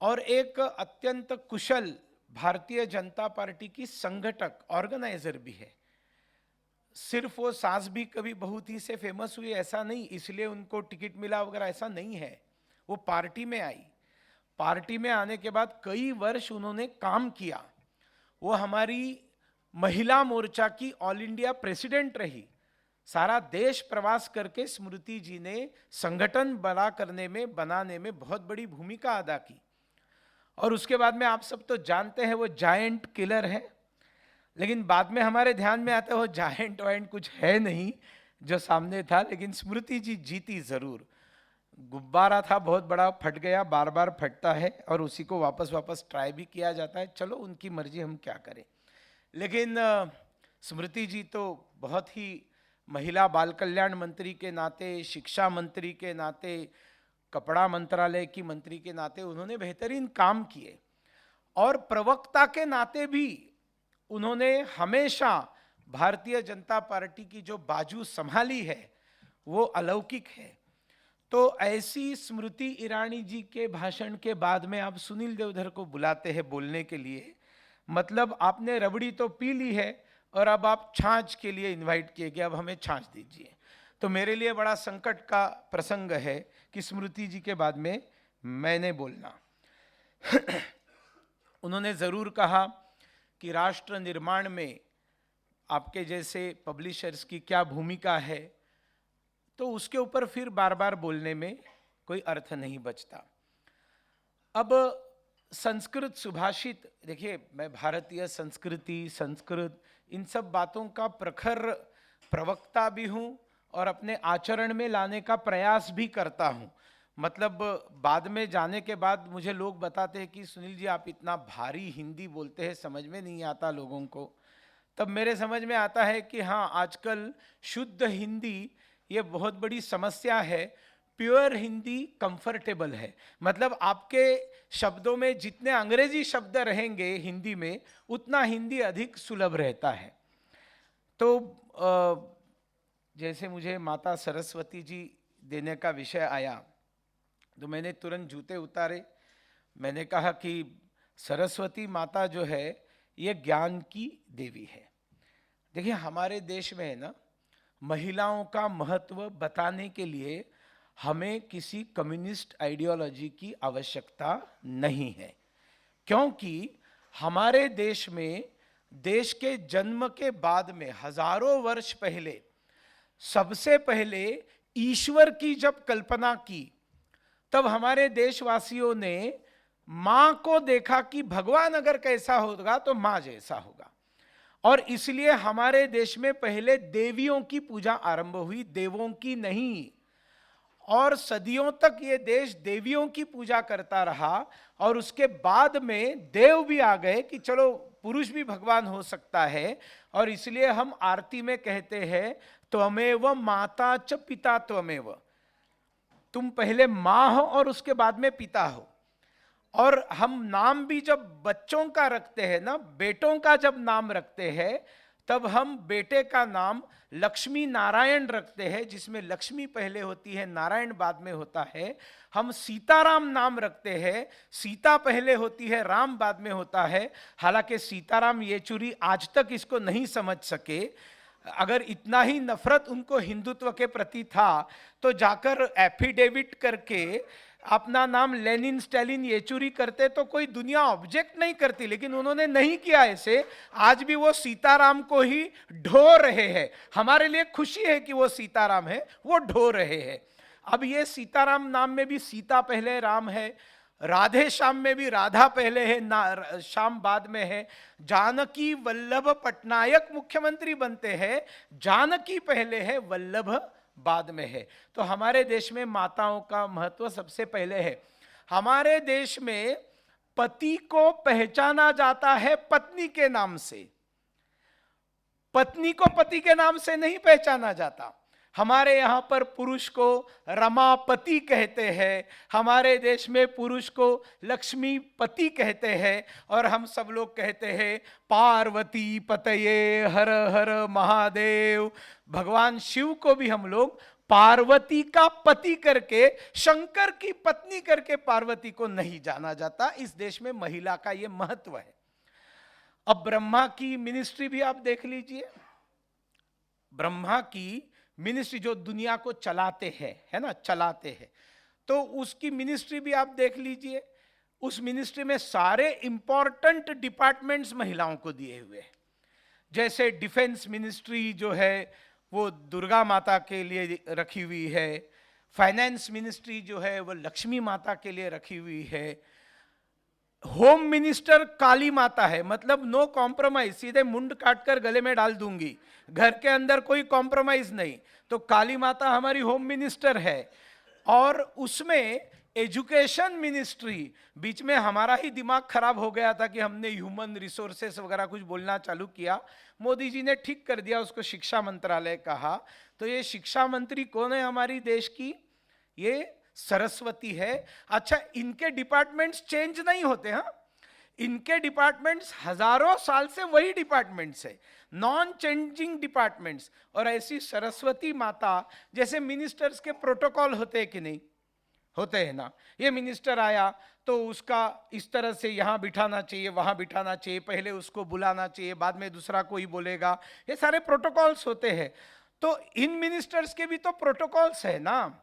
और एक अत्यंत कुशल भारतीय जनता पार्टी की संगठक, ऑर्गेनाइजर भी है। सिर्फ वो सास भी कभी बहुत ही से फेमस हुई ऐसा नहीं, इसलिए उनको टिकट मिला वगैरह ऐसा नहीं है। वो पार्टी में आई, पार्टी में आने के बाद कई वर्ष उन्होंने काम किया। वो हमारी महिला मोर्चा की ऑल इंडिया प्रेसिडेंट रही। सारा देश प्रवास करके स्मृति जी ने संगठन बड़ा करने में, बनाने में बहुत बड़ी भूमिका अदा की। और उसके बाद में आप सब तो जानते हैं वो जायंट किलर है, लेकिन बाद में हमारे ध्यान में आता है वो जायंट वायंट कुछ है नहीं जो सामने था, लेकिन स्मृति जी जीती जरूर। गुब्बारा था बहुत बड़ा, फट गया, बार बार फटता है और उसी को वापस वापस ट्राई भी किया जाता है। चलो उनकी मर्जी, हम क्या करें। लेकिन स्मृति जी तो बहुत ही महिला बाल कल्याण मंत्री के नाते, शिक्षा मंत्री के नाते, कपड़ा मंत्रालय की मंत्री के नाते उन्होंने बेहतरीन काम किए और प्रवक्ता के नाते भी उन्होंने हमेशा भारतीय जनता पार्टी की जो बाजू संभाली है वो अलौकिक है। तो ऐसी स्मृति ईरानी जी के भाषण के बाद में आप सुनील देवधर को बुलाते हैं बोलने के लिए, मतलब आपने रबड़ी तो पी ली है और अब आप छाछ के लिए इनवाइट किए कि अब हमें छाछ दीजिए। तो मेरे लिए बड़ा संकट का प्रसंग है कि स्मृति जी के बाद में मैंने बोलना। उन्होंने ज़रूर कहा कि राष्ट्र निर्माण में आपके जैसे पब्लिशर्स की क्या भूमिका है, तो उसके ऊपर फिर बार बार बोलने में कोई अर्थ नहीं बचता। अब संस्कृत सुभाषित, देखिए मैं भारतीय संस्कृति, संस्कृत, इन सब बातों का प्रखर प्रवक्ता भी हूँ और अपने आचरण में लाने का प्रयास भी करता हूँ। मतलब बाद में जाने के बाद मुझे लोग बताते हैं कि सुनील जी आप इतना भारी हिंदी बोलते हैं, समझ में नहीं आता लोगों को। तब मेरे समझ में आता है कि हाँ, आजकल शुद्ध हिंदी ये बहुत बड़ी समस्या है। प्योर हिंदी कंफर्टेबल है, मतलब आपके शब्दों में जितने अंग्रेजी शब्द रहेंगे हिंदी में, उतना हिंदी अधिक सुलभ रहता है। तो जैसे मुझे माता सरस्वती जी देने का विषय आया तो मैंने तुरंत जूते उतारे। मैंने कहा कि सरस्वती माता जो है ये ज्ञान की देवी है। देखिए हमारे देश में है ना, महिलाओं का महत्व बताने के लिए हमें किसी कम्युनिस्ट आइडियोलॉजी की आवश्यकता नहीं है, क्योंकि हमारे देश में देश के जन्म के बाद में हजारों वर्ष पहले सबसे पहले ईश्वर की जब कल्पना की, तब हमारे देशवासियों ने मां को देखा कि भगवान अगर कैसा होगा तो मां जैसा होगा, और इसलिए हमारे देश में पहले देवियों की पूजा आरंभ हुई, देवों की नहीं। और सदियों तक ये देश देवियों की पूजा करता रहा और उसके बाद में देव भी आ गए कि चलो पुरुष भी भगवान हो सकता है। और इसलिए हम आरती में कहते हैं त्वमेव माता च पिता त्वमेव, तुम पहले मां हो और उसके बाद में पिता हो। और हम नाम भी जब बच्चों का रखते हैं ना, बेटों का जब नाम रखते हैं, तब हम बेटे का नाम लक्ष्मी नारायण रखते हैं, जिसमें लक्ष्मी पहले होती है, नारायण बाद में होता है। हम सीताराम नाम रखते हैं, सीता पहले होती है, राम बाद में होता है। हालांकि सीताराम येचुरी आज तक इसको नहीं समझ सके। अगर इतना ही नफरत उनको हिंदुत्व के प्रति था तो जाकर एफिडेविट करके अपना नाम लेनिन, स्टालिन, येचुरी करते तो कोई दुनिया ऑब्जेक्ट नहीं करती, लेकिन उन्होंने नहीं किया ऐसे। आज भी वो सीताराम को ही ढो रहे हैं। हमारे लिए खुशी है कि वो सीताराम है, वो ढो रहे हैं। अब ये सीताराम नाम में भी सीता पहले, राम है। राधे श्याम में भी राधा पहले है, श्याम बाद में है। जानकी वल्लभ पटनायक मुख्यमंत्री बनते हैं, जानकी पहले है, वल्लभ बाद में है। तो हमारे देश में माताओं का महत्व सबसे पहले है। हमारे देश में पति को पहचाना जाता है पत्नी के नाम से, पत्नी को पति के नाम से नहीं पहचाना जाता। हमारे यहाँ पर पुरुष को रमापति कहते हैं, हमारे देश में पुरुष को लक्ष्मीपति कहते हैं, और हम सब लोग कहते हैं पार्वती पतये हर हर महादेव। भगवान शिव को भी हम लोग पार्वती का पति करके, शंकर की पत्नी करके पार्वती को नहीं जाना जाता। इस देश में महिला का ये महत्व है। अब ब्रह्मा की मिनिस्ट्री भी आप देख लीजिए। ब्रह्मा की मिनिस्ट्री जो दुनिया को चलाते हैं, है ना, चलाते हैं, तो उसकी मिनिस्ट्री भी आप देख लीजिए। उस मिनिस्ट्री में सारे इंपॉर्टेंट डिपार्टमेंट्स महिलाओं को दिए हुए हैं। जैसे डिफेंस मिनिस्ट्री जो है वो दुर्गा माता के लिए रखी हुई है, फाइनेंस मिनिस्ट्री जो है वो लक्ष्मी माता के लिए रखी हुई है, होम मिनिस्टर काली माता है, मतलब नो कॉम्प्रोमाइज, सीधे मुंड काटकर गले में डाल दूंगी, घर के अंदर कोई कॉम्प्रोमाइज नहीं। तो काली माता हमारी होम मिनिस्टर है। और उसमें एजुकेशन मिनिस्ट्री, बीच में हमारा ही दिमाग खराब हो गया था कि हमने ह्यूमन रिसोर्सेस वगैरह कुछ बोलना चालू किया, मोदी जी ने ठीक कर दिया, उसको शिक्षा मंत्रालय कहा। तो ये शिक्षा मंत्री कौन है हमारी देश की? ये सरस्वती है। अच्छा, इनके डिपार्टमेंट्स चेंज नहीं होते, हाँ, इनके डिपार्टमेंट्स हजारों साल से वही डिपार्टमेंट्स है, नॉन चेंजिंग डिपार्टमेंट्स। और ऐसी सरस्वती माता, जैसे मिनिस्टर्स के प्रोटोकॉल होते हैं कि नहीं होते हैं ना, ये मिनिस्टर आया तो उसका इस तरह से यहाँ बिठाना चाहिए, वहाँ बिठाना चाहिए, पहले उसको बुलाना चाहिए, बाद में दूसरा कोई बोलेगा, ये सारे प्रोटोकॉल्स होते हैं। तो इन मिनिस्टर्स के भी तो प्रोटोकॉल्स है ना।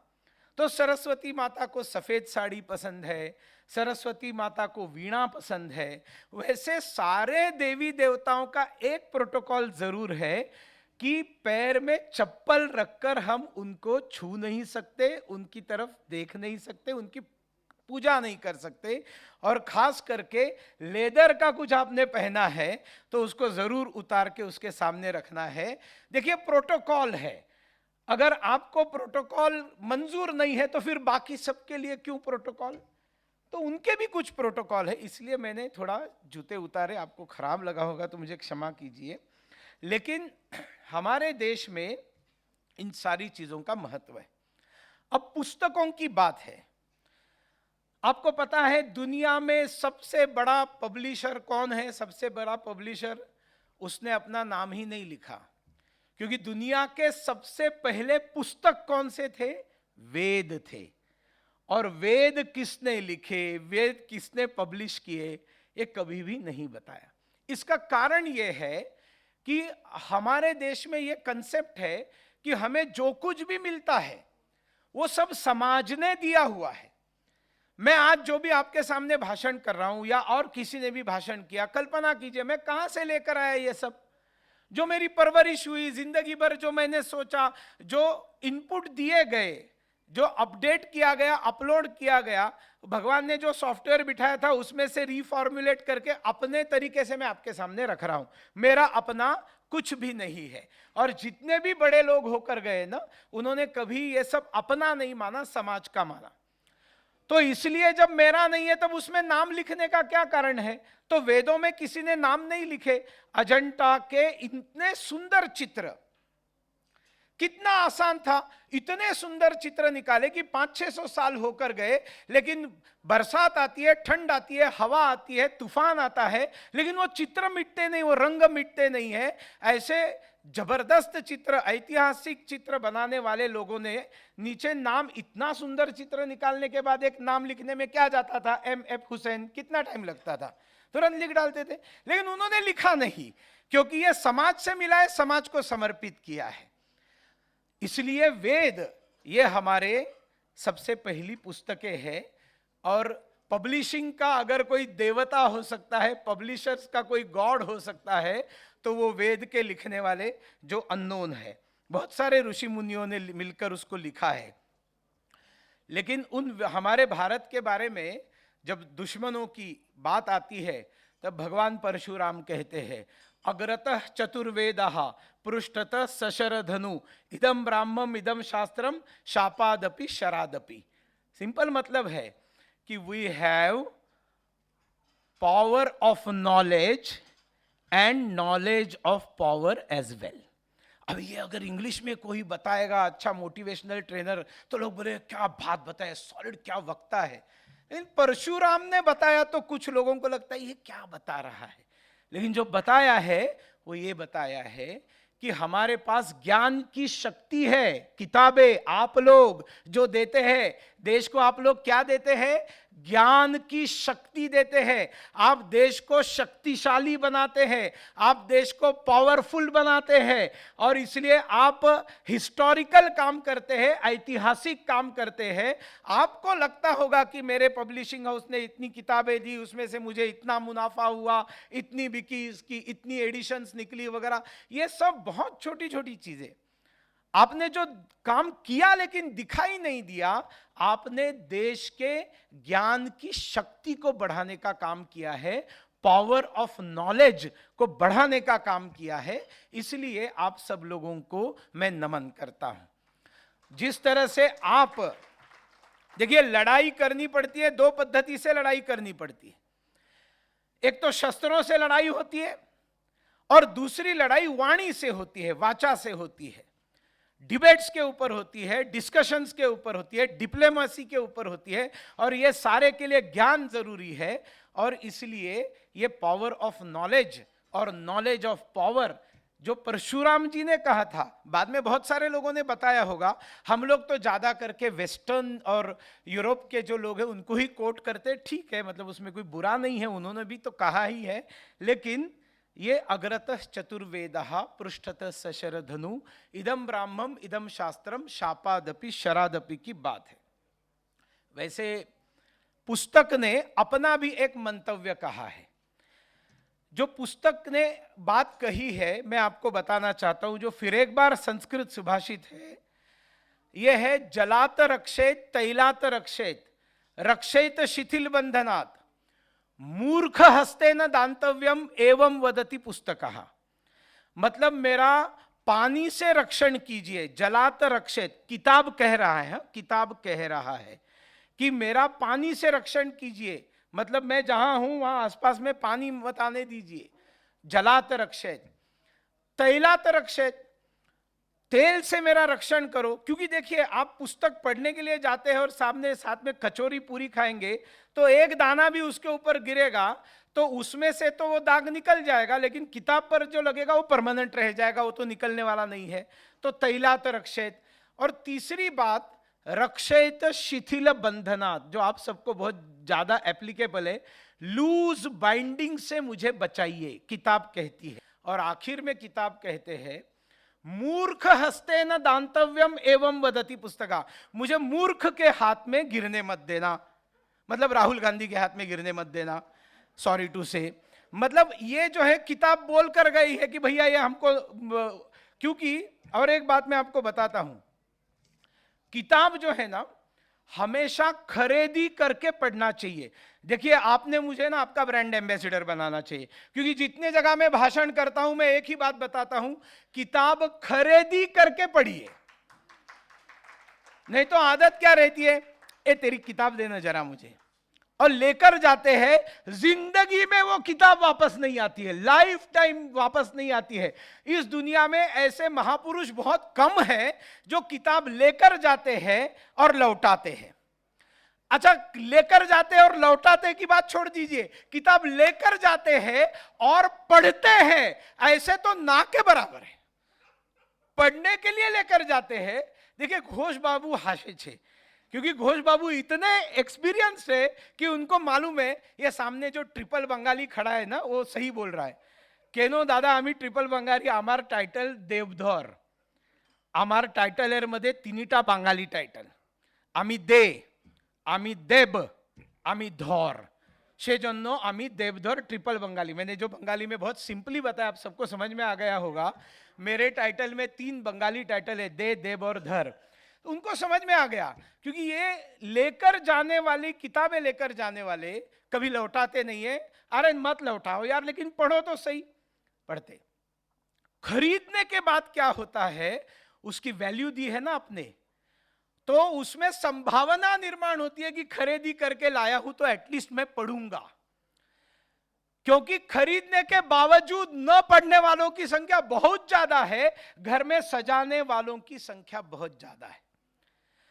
तो सरस्वती माता को सफेद साड़ी पसंद है, सरस्वती माता को वीणा पसंद है। वैसे सारे देवी देवताओं का एक प्रोटोकॉल जरूर है कि पैर में चप्पल रखकर हम उनको छू नहीं सकते, उनकी तरफ देख नहीं सकते, उनकी पूजा नहीं कर सकते। और खास करके लेदर का कुछ आपने पहना है तो उसको जरूर उतार के उसके सामने रखना है। देखिए, प्रोटोकॉल है। अगर आपको प्रोटोकॉल मंजूर नहीं है तो फिर बाकी सबके लिए क्यों प्रोटोकॉल? तो उनके भी कुछ प्रोटोकॉल है, इसलिए मैंने थोड़ा जूते उतारे। आपको खराब लगा होगा तो मुझे क्षमा कीजिए। लेकिन हमारे देश में इन सारी चीजों का महत्व है। अब पुस्तकों की बात है। आपको पता है दुनिया में सबसे बड़ा पब्लिशर कौन है? सबसे बड़ा पब्लिशर, उसने अपना नाम ही नहीं लिखा, क्योंकि दुनिया के सबसे पहले पुस्तक कौन से थे? वेद थे। और वेद किसने लिखे, वेद किसने पब्लिश किए, ये कभी भी नहीं बताया। इसका कारण यह है कि हमारे देश में यह कंसेप्ट है कि हमें जो कुछ भी मिलता है वो सब समाज ने दिया हुआ है। मैं आज जो भी आपके सामने भाषण कर रहा हूं या और किसी ने भी भाषण किया, कल्पना कीजिए मैं कहां से लेकर आया ये सब? जो मेरी परवरिश हुई, जिंदगी भर जो मैंने सोचा, जो इनपुट दिए गए, जो अपडेट किया गया, अपलोड किया गया, भगवान ने जो सॉफ्टवेयर बिठाया था उसमें से रीफॉर्मुलेट करके अपने तरीके से मैं आपके सामने रख रहा हूं। मेरा अपना कुछ भी नहीं है। और जितने भी बड़े लोग होकर गए ना, उन्होंने कभी ये सब अपना नहीं माना, समाज का माना। तो इसलिए जब मेरा नहीं है तब उसमें नाम लिखने का क्या कारण है? तो वेदों में किसी ने नाम नहीं लिखे। अजंता के इतने सुंदर चित्र, कितना आसान था, इतने सुंदर चित्र निकाले कि 500-600 साल होकर गए, लेकिन बरसात आती है, ठंड आती है, हवा आती है, तूफान आता है, लेकिन वो चित्र मिटते नहीं, वो रंग मिटते नहीं है। ऐसे जबरदस्त चित्र, ऐतिहासिक चित्र बनाने वाले लोगों ने नीचे नाम, इतना सुंदर चित्र निकालने के बाद एक नाम लिखने में क्या जाता था? M.F. हुसैन, कितना टाइम लगता था? तुरंत लिख डालते थे। लेकिन उन्होंने लिखा नहीं, क्योंकि यह समाज से मिला है, समाज को समर्पित किया है। इसलिए वेद ये हमारे सबसे पहली पुस्तकें हैं। और पब्लिशिंग का अगर कोई देवता हो सकता है, पब्लिशर्स का कोई गॉड हो सकता है, तो वो वेद के लिखने वाले जो अननोन है। बहुत सारे ऋषि मुनियों ने मिलकर उसको लिखा है। लेकिन उन हमारे भारत के बारे में जब दुश्मनों की बात आती है तब भगवान परशुराम कहते हैं, अग्रतः चतुर्वेदः पृष्ठतः सशरधनु इदम ब्राह्मम इदम शास्त्रम शापादपि शरादपि। सिंपल मतलब है कि we have power of knowledge and knowledge of power as well. अब ये अगर इंग्लिश में कोई बताएगा, अच्छा मोटिवेशनल ट्रेनर, तो लोग बोले क्या बात बताए, सॉलिड, क्या वक्ता है। लेकिन परशुराम ने बताया तो कुछ लोगों को लगता है ये क्या बता रहा है। लेकिन जो बताया है वो ये बताया है कि हमारे पास ज्ञान की शक्ति है। किताबें आप लोग जो देते हैं देश को, आप लोग क्या देते हैं? ज्ञान की शक्ति देते हैं। आप देश को शक्तिशाली बनाते हैं, आप देश को पावरफुल बनाते हैं। और इसलिए आप हिस्टोरिकल काम करते हैं, ऐतिहासिक काम करते हैं। आपको लगता होगा कि मेरे पब्लिशिंग हाउस ने इतनी किताबें दी, उसमें से मुझे इतना मुनाफा हुआ, इतनी बिकी, इसकी इतनी एडिशंस निकली वगैरह। ये सब बहुत छोटी छोटी चीजें। आपने जो काम किया लेकिन दिखाई नहीं दिया, आपने देश के ज्ञान की शक्ति को बढ़ाने का काम किया है, पावर ऑफ नॉलेज को बढ़ाने का काम किया है। इसलिए आप सब लोगों को मैं नमन करता हूं। जिस तरह से आप देखिए, लड़ाई करनी पड़ती है, दो पद्धति से लड़ाई करनी पड़ती है। एक तो शस्त्रों से लड़ाई होती है और दूसरी लड़ाई वाणी से होती है, वाचा से होती है, डिबेट्स के ऊपर होती है, डिस्कशंस के ऊपर होती है, डिप्लोमेसी के ऊपर होती है, और ये सारे के लिए ज्ञान जरूरी है। और इसलिए ये पावर ऑफ नॉलेज और नॉलेज ऑफ पावर जो परशुराम जी ने कहा था, बाद में बहुत सारे लोगों ने बताया होगा, हम लोग तो ज्यादा करके वेस्टर्न और यूरोप के जो लोग हैं उनको ही कोट करते, ठीक है, मतलब उसमें कोई बुरा नहीं है, उन्होंने भी तो कहा ही है, लेकिन ये अग्रतः चतुर्वेदः पृष्ठतः सशरधनु इदम ब्राह्मम इदम शास्त्रम शापादपि शरादपि की बात है। वैसे पुस्तक ने अपना भी एक मंतव्य कहा है। जो पुस्तक ने बात कही है मैं आपको बताना चाहता हूं, जो फिर एक बार संस्कृत सुभाषित है, यह है जलात रक्षेत तैलात रक्षेत रक्षेत शिथिल बंधनात् मूर्ख हस्ते न दांतव्यम एवं वदति पुस्तकः। मतलब मेरा पानी से रक्षण कीजिए, जलात रक्षेत, किताब कह रहा है, किताब कह रहा है कि मेरा पानी से रक्षण कीजिए, मतलब मैं जहां हूं वहां आसपास में पानी मत आने दीजिए। जलात रक्षेत, तैलात रक्षेत, तेल से मेरा रक्षण करो। क्योंकि देखिए, आप पुस्तक पढ़ने के लिए जाते हैं और सामने साथ में कचौरी पूरी खाएंगे तो एक दाना भी उसके ऊपर गिरेगा तो उसमें से तो वो दाग निकल जाएगा, लेकिन किताब पर जो लगेगा वो परमानेंट रह जाएगा, वो तो निकलने वाला नहीं है। तो तैलात रक्षेत। और तीसरी बात, रक्षेत शिथिल बंधनात्, जो आप सबको बहुत ज्यादा एप्लीकेबल है, लूज बाइंडिंग से मुझे बचाइए, किताब कहती है। और आखिर में किताब कहते हैं मूर्ख हस्ते न दांतव्यम एवं वदति पुस्तका, मुझे मूर्ख के हाथ में गिरने मत देना, मतलब राहुल गांधी के हाथ में गिरने मत देना, सॉरी टू से। मतलब ये जो है किताब बोल कर गई है कि भैया ये हमको, क्योंकि और एक बात मैं आपको बताता हूं, किताब जो है ना हमेशा खरीदी करके पढ़ना चाहिए। देखिए, आपने मुझे ना आपका ब्रांड एम्बेसडर बनाना चाहिए, क्योंकि जितने जगह मैं भाषण करता हूं मैं एक ही बात बताता हूं, किताब खरीदी करके पढ़िए। नहीं तो आदत क्या रहती है, ए तेरी किताब देना जरा मुझे, और लेकर जाते हैं, जिंदगी में वो किताब वापस नहीं आती है, लाइफ टाइम वापस नहीं आती है। इस दुनिया में ऐसे महापुरुष बहुत कम हैं जो किताब लेकर जाते हैं और लौटाते हैं। अच्छा, लेकर जाते और लौटाते की बात छोड़ दीजिए, किताब लेकर जाते हैं और पढ़ते हैं, ऐसे तो ना के बराबर है। पढ़ने के लिए लेकर जाते हैं। देखिए, घोष बाबू हाशे छे, क्योंकि घोष बाबू इतने एक्सपीरियंस है कि उनको मालूम है ये सामने जो ट्रिपल बंगाली खड़ा है ना वो सही बोल रहा है। केनो दादा आम्ही ट्रिपल बंगाली, आमार टाइटल देवधर, आमार टाइटलेर मध्ये तिनिटा बांगाली टाइटल, आमी दे, आमी देब, आमी धौर, सेजন্য आमी देवधर ट्रिपल बंगाली। मैंने जो बंगाली में बहुत सिंपली बताया, आप सबको समझ में आ गया होगा। मेरे टाइटल में 3 बंगाली टाइटल है, दे, देब और धर। उनको समझ में आ गया, क्योंकि ये लेकर जाने वाली किताबें लेकर जाने वाले कभी लौटाते नहीं है। अरे मत लौटाओ यार, लेकिन पढ़ो तो सही। पढ़ते, खरीदने के बाद क्या होता है, उसकी वैल्यू दी है ना आपने, तो उसमें संभावना निर्माण होती है कि खरीदी करके लाया हूं तो एटलीस्ट मैं पढ़ूंगा। क्योंकि खरीदने के बावजूद न पढ़ने वालों की संख्या बहुत ज्यादा है, घर में सजाने वालों की संख्या बहुत ज्यादा है।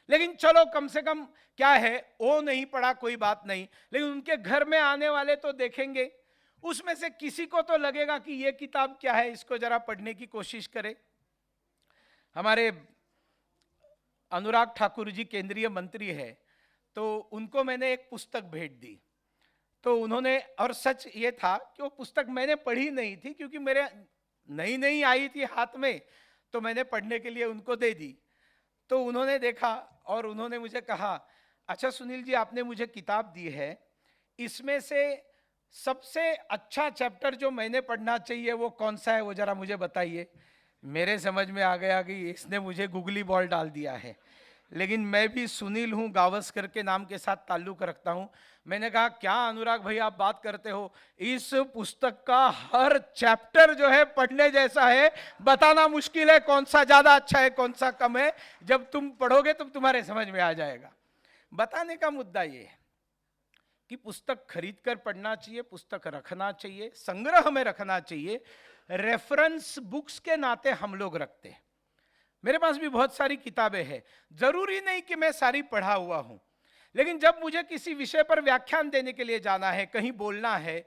लेकिन चलो, कम से कम क्या है, वो नहीं पढ़ा कोई बात नहीं, लेकिन उनके घर में आने वाले तो देखेंगे, उसमें से किसी को तो लगेगा कि ये किताब क्या है, इसको जरा पढ़ने की कोशिश करें। हमारे अनुराग ठाकुर जी केंद्रीय मंत्री है, तो उनको मैंने एक पुस्तक भेंट दी, तो उन्होंने, और सच ये था कि वो पुस्तक मैंने पढ़ी नहीं थी, क्योंकि मेरे नई नई आई थी हाथ में, तो मैंने पढ़ने के लिए उनको दे दी। तो उन्होंने देखा और उन्होंने मुझे कहा, अच्छा सुनील जी, आपने मुझे किताब दी है, इसमें से सबसे अच्छा चैप्टर जो मैंने पढ़ना चाहिए वो कौन सा है, वो जरा मुझे बताइए। मेरे समझ में आ गया कि इसने मुझे गुगली बॉल डाल दिया है, लेकिन मैं भी सुनील हूँ, गावस्कर के नाम के साथ ताल्लुक रखता हूँ। मैंने कहा, क्या अनुराग भाई आप बात करते हो, इस पुस्तक का हर चैप्टर जो है पढ़ने जैसा है, बताना मुश्किल है कौन सा ज्यादा अच्छा है कौन सा कम है, जब तुम पढ़ोगे तो तुम्हारे समझ में आ जाएगा। बताने का मुद्दा ये है कि पुस्तक खरीद कर पढ़ना चाहिए, पुस्तक रखना चाहिए, संग्रह में रखना चाहिए। रेफरेंस बुक्स के नाते हम लोग रखते हैं। मेरे पास भी बहुत सारी किताबें हैं, जरूरी नहीं कि मैं सारी पढ़ा हुआ हूं, लेकिन जब मुझे किसी विषय पर व्याख्यान देने के लिए जाना है, कहीं बोलना है,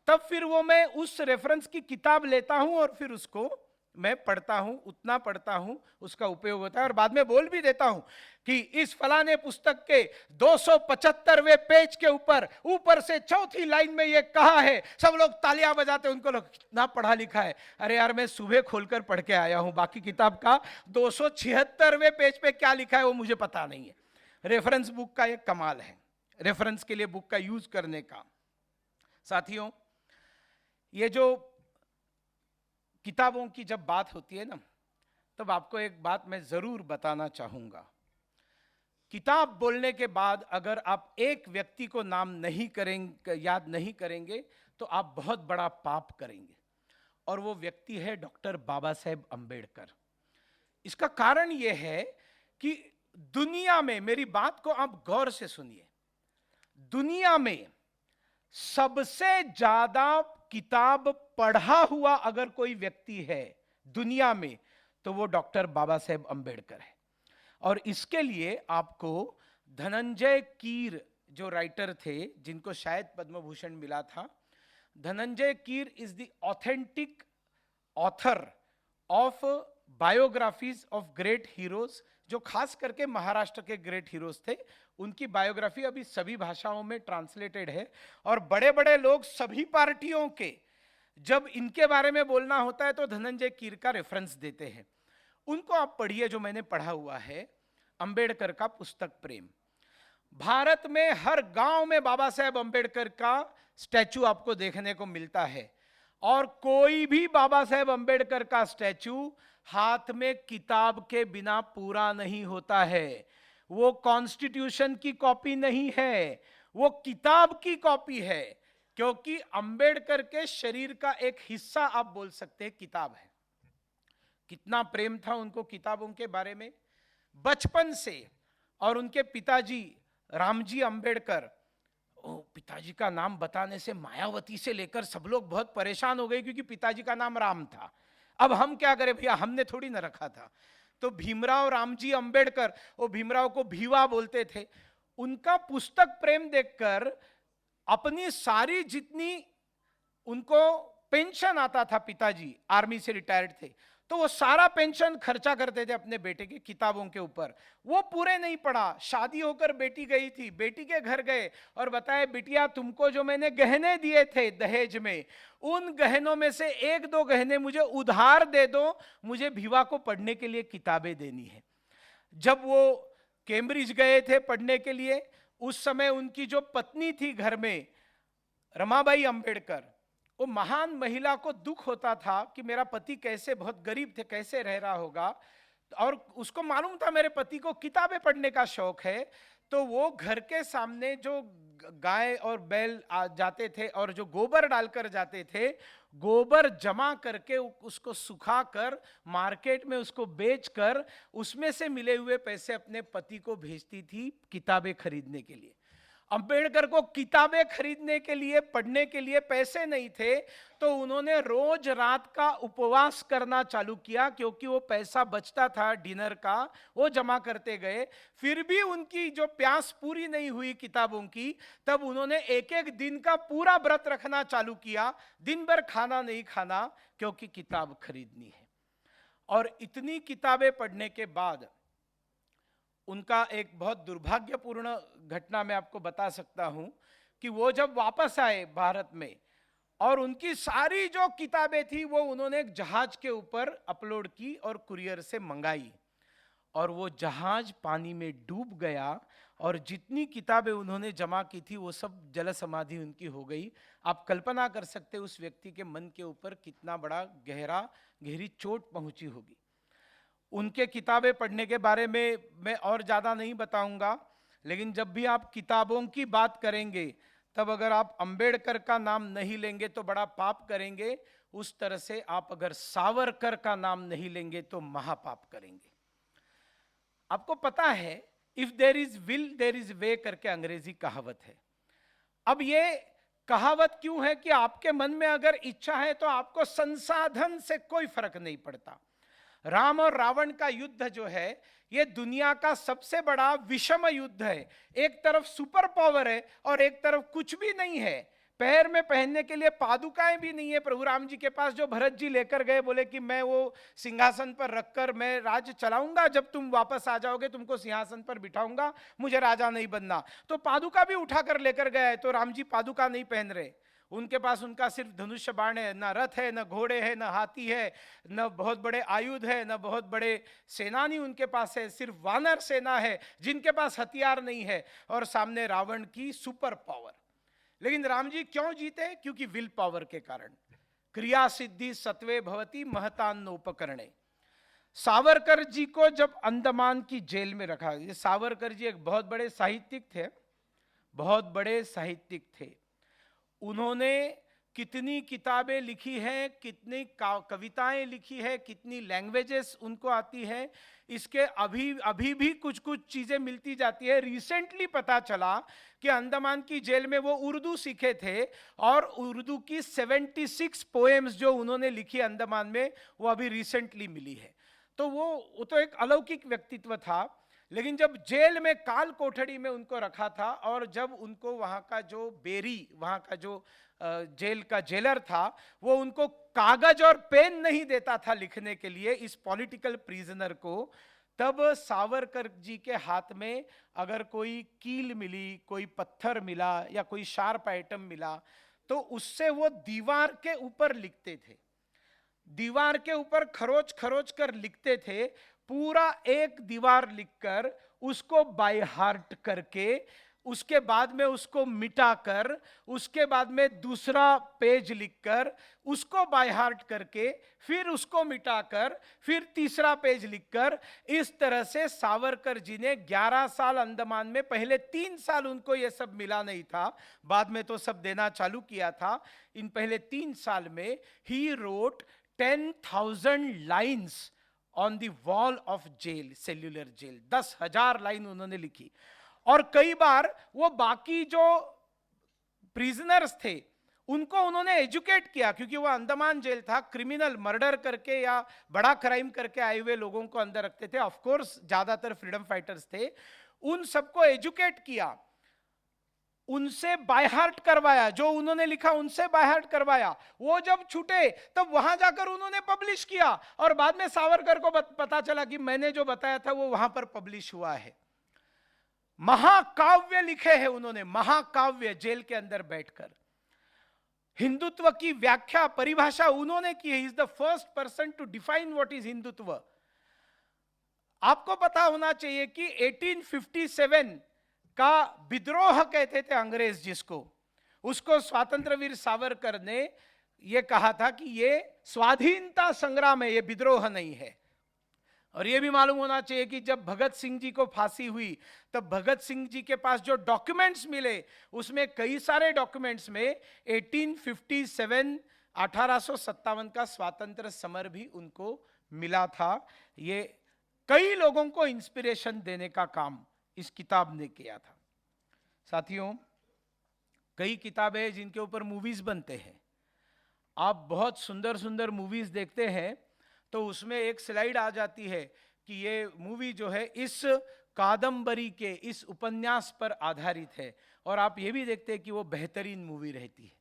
तब फिर वो मैं उस रेफरेंस की किताब लेता हूं और फिर उसको मैं पढ़ता हूं, उतना पढ़ता हूं, उसका उपयोग होता है और बाद में बोल भी देता हूं कि इस फलाने पुस्तक के 275वें पेज के ऊपर से चौथी लाइन में ये कहा है। सब लोग तालियां बजाते, उनको लोग कितना पढ़ा लिखा है। अरे यार, मैं सुबह खोलकर पढ़ के आया हूं, बाकी किताब का 276वें पेज पे क्या लिखा है वो मुझे पता नहीं है। रेफरेंस बुक का एक कमाल है, रेफरेंस के लिए बुक का यूज करने का। साथियों, ये जो किताबों की जब बात होती है ना, तब आपको एक बात मैं जरूर बताना चाहूंगा। किताब बोलने के बाद अगर आप एक व्यक्ति को नाम नहीं करेंगे, याद नहीं करेंगे, तो आप बहुत बड़ा पाप करेंगे, और वो व्यक्ति है डॉक्टर बाबा साहेब अंबेडकर। इसका कारण यह है कि दुनिया में, मेरी बात को आप गौर से सुनिए, दुनिया में सबसे ज्यादा किताब पढ़ा हुआ अगर कोई व्यक्ति है दुनिया में, तो वो डॉक्टर बाबा साहेब अंबेडकर है। और इसके लिए आपको धनंजय कीर जो राइटर थे, जिनको शायद पद्म भूषण मिला था, Dhananjay Keer is the authentic author of biographies of great heroes, जो खास करके महाराष्ट्र के ग्रेट हीरोज थे। उनकी बायोग्राफी अभी सभी भाषाओं में ट्रांसलेटेड है, और बड़े बड़े लोग सभी पार्टियों के जब इनके बारे में बोलना होता है तो धनंजय कीर का रेफरेंस देते हैं। उनको आप पढ़िए, जो मैंने पढ़ा हुआ है, अंबेडकर का पुस्तक प्रेम। भारत में हर गांव में बाबा साहेब अंबेडकर का स्टैचू आपको देखने को मिलता है, और कोई भी बाबा साहेब अंबेडकर का स्टैचू हाथ में किताब के बिना पूरा नहीं होता है। वो कॉन्स्टिट्यूशन की कॉपी नहीं है, वो किताब की कॉपी है, क्योंकि अंबेडकर के शरीर का एक हिस्सा आप बोल सकते हैं किताब है। कितना प्रेम था उनको किताबों के बारे में बचपन से। और उनके पिताजी रामजी अंबेडकर, पिताजी का नाम बताने से मायावती से लेकर सब लोग बहुत परेशान हो गए, क्योंकि पिताजी का नाम राम था। अब हम क्या करें भैया, हमने थोड़ी ना रखा था। तो भीमराव रामजी अंबेडकर, वो भीमराव को भीवा बोलते थे। उनका पुस्तक प्रेम देखकर अपनी सारी जितनी उनको पेंशन आता था, पिताजी आर्मी से रिटायर्ड थे, तो वो सारा पेंशन खर्चा करते थे अपने बेटे की किताबों के ऊपर। वो पूरे नहीं पढ़ा, शादी होकर बेटी गई थी, बेटी के घर गए और बताए, बिटिया तुमको जो मैंने गहने दिए थे दहेज में, उन गहनों में से 1-2 गहने मुझे उधार दे दो, मुझे भीवा को पढ़ने के लिए किताबें देनी है। जब वो कैम्ब्रिज गए थे पढ़ने के लिए, उस समय उनकी जो पत्नी थी घर में, रमाबाई अंबेडकर, वो महान महिला को दुख होता था कि मेरा पति कैसे, बहुत गरीब थे, कैसे रह रहा होगा, और उसको मालूम था मेरे पति को किताबें पढ़ने का शौक है। तो वो घर के सामने जो गाय और बैल आ जाते थे और जो गोबर डालकर जाते थे, गोबर जमा करके उसको सुखाकर मार्केट में उसको बेचकर उसमें से मिले हुए पैसे अपने पति को भेजती थी किताबें खरीदने के लिए। अंबेडकर को किताबें खरीदने के लिए, पढ़ने के लिए पैसे नहीं थे, तो उन्होंने रोज रात का उपवास करना चालू किया, क्योंकि वो पैसा बचता था डिनर का, वो जमा करते गए। फिर भी उनकी जो प्यास पूरी नहीं हुई किताबों की, तब उन्होंने एक दिन का पूरा व्रत रखना चालू किया, दिन भर खाना नहीं खाना, क्योंकि किताब खरीदनी है। और इतनी किताबें पढ़ने के बाद उनका एक बहुत दुर्भाग्यपूर्ण घटना मैं आपको बता सकता हूं कि वो जब वापस आए भारत में, और उनकी सारी जो किताबें थी वो उन्होंने एक जहाज के ऊपर अपलोड की और कुरियर से मंगाई, और वो जहाज पानी में डूब गया, और जितनी किताबें उन्होंने जमा की थी वो सब जल समाधि उनकी हो गई। आप कल्पना कर सकते उस व्यक्ति के मन के ऊपर कितना बड़ा गहरी चोट पहुंची होगी। उनके किताबें पढ़ने के बारे में मैं और ज़्यादा नहीं बताऊंगा, लेकिन जब भी आप किताबों की बात करेंगे, तब अगर आप अंबेडकर का नाम नहीं लेंगे तो बड़ा पाप करेंगे। उस तरह से आप अगर सावरकर का नाम नहीं लेंगे तो महापाप करेंगे। आपको पता है if there is will there is way करके अंग्रेजी कहावत है। अब ये कहावत क्यों है कि आपके मन में अगर इच्छा है तो आपको संसाधन से कोई फर्क नहीं पड़ता। राम और रावण का युद्ध जो है ये दुनिया का सबसे बड़ा विषम युद्ध है। एक तरफ सुपर पावर है और एक तरफ कुछ भी नहीं है, पैर में पहनने के लिए पादुकाएं भी नहीं है प्रभु राम जी के पास, जो भरत जी लेकर गए, बोले कि मैं वो सिंहासन पर रखकर मैं राज चलाऊंगा, जब तुम वापस आ जाओगे तुमको सिंहासन पर बिठाऊंगा, मुझे राजा नहीं बनना। तो पादुका भी उठाकर लेकर गए, तो राम जी पादुका नहीं पहन रहे, उनके पास उनका सिर्फ धनुष्य बाण है, ना रथ है, ना घोड़े है, ना हाथी है, न बहुत बड़े आयुध है, न बहुत बड़े सेनानी उनके पास है, सिर्फ वानर सेना है जिनके पास हथियार नहीं है, और सामने रावण की सुपर पावर। लेकिन राम जी क्यों जीते? क्योंकि विल पावर के कारण। क्रिया सिद्धि सत्वे भवती महतान्नोपकरणे। सावरकर जी को जब अंडमान की जेल में रखा, ये सावरकर जी एक बहुत बड़े साहित्यिक थे, बहुत बड़े साहित्यिक थे। उन्होंने कितनी किताबें लिखी हैं, कितनी कविताएं लिखी है, कितनी लैंग्वेजेस उनको आती है, इसके अभी भी कुछ कुछ चीजें मिलती जाती है। रिसेंटली पता चला कि अंडमान की जेल में वो उर्दू सीखे थे और उर्दू की 76 पोएम्स जो उन्होंने लिखी अंडमान में, वो अभी रिसेंटली मिली है। तो वो तो एक अलौकिक व्यक्तित्व था। लेकिन जब जेल में काल कोठड़ी में उनको रखा था, और जब उनको वहाँ का जो बेरी, वहाँ का जो जेल का जेलर था, वो उनको कागज और पेन नहीं देता था लिखने के लिए इस पॉलिटिकल प्रिजनर को, तब सावरकर जी के हाथ में अगर कोई कील मिली, कोई पत्थर मिला या कोई शार्प आइटम मिला, तो उससे वो दीवार के ऊपर लिखते थे, दीवार के ऊपर खरोच खरोच कर लिखते थे। पूरा एक दीवार लिखकर उसको बाय हार्ट करके, उसके बाद में उसको मिटाकर, उसके बाद में दूसरा पेज लिखकर, उसको बाय हार्ट करके, फिर उसको मिटाकर, फिर तीसरा पेज लिखकर, इस तरह से सावरकर जी ने 11 साल अंडमान में, पहले 3 साल उनको ये सब मिला नहीं था, बाद में तो सब देना चालू किया था। इन पहले 3 साल में ही wrote 10,000 lines on the wall of jail, cellular jail. 10,000 line उन्होंने लिखी। और कई बार वो बाकी जो प्रिजनर्स थे उनको उन्होंने एजुकेट किया, क्योंकि वो अंडमान जेल था, क्रिमिनल मर्डर करके या बड़ा क्राइम करके आए हुए लोगों को अंदर रखते थे। ऑफ कोर्स ज्यादातर फ्रीडम फाइटर्स थे। उन सबको एजुकेट किया, उनसे बाय हार्ट करवाया, जो उन्होंने लिखा उनसे बाय हार्ट करवाया। वो जब छूटे तब वहां जाकर उन्होंने पब्लिश किया, और बाद में सावरकर को पता चला कि मैंने जो बताया था वो वहां पर पब्लिश हुआ है। महाकाव्य लिखे हैं उन्होंने, महाकाव्य, जेल के अंदर बैठकर। हिंदुत्व की व्याख्या, परिभाषा उन्होंने की है। Is the first person to define what is Hindutva. आपको पता होना चाहिए कि 1857 का विद्रोह कहते थे अंग्रेज जिसको, उसको स्वतंत्रवीर सावरकर ने यह कहा था कि यह स्वाधीनता संग्राम है, यह विद्रोह नहीं है। और यह भी मालूम होना चाहिए कि जब भगत सिंह जी को फांसी हुई, तब भगत सिंह जी के पास जो डॉक्यूमेंट्स मिले, उसमें कई सारे डॉक्यूमेंट्स में 1857 1857 का स्वातंत्र समर भी उनको मिला था। ये कई लोगों को इंस्पिरेशन देने का काम इस किताब ने किया था। साथियों, कई किताबें हैं जिनके ऊपर मूवीज बनते हैं। आप बहुत सुंदर सुंदर मूवीज देखते हैं तो उसमें एक स्लाइड आ जाती है कि ये मूवी जो है इस कादंबरी के, इस उपन्यास पर आधारित है, और आप ये भी देखते हैं कि वो बेहतरीन मूवी रहती है।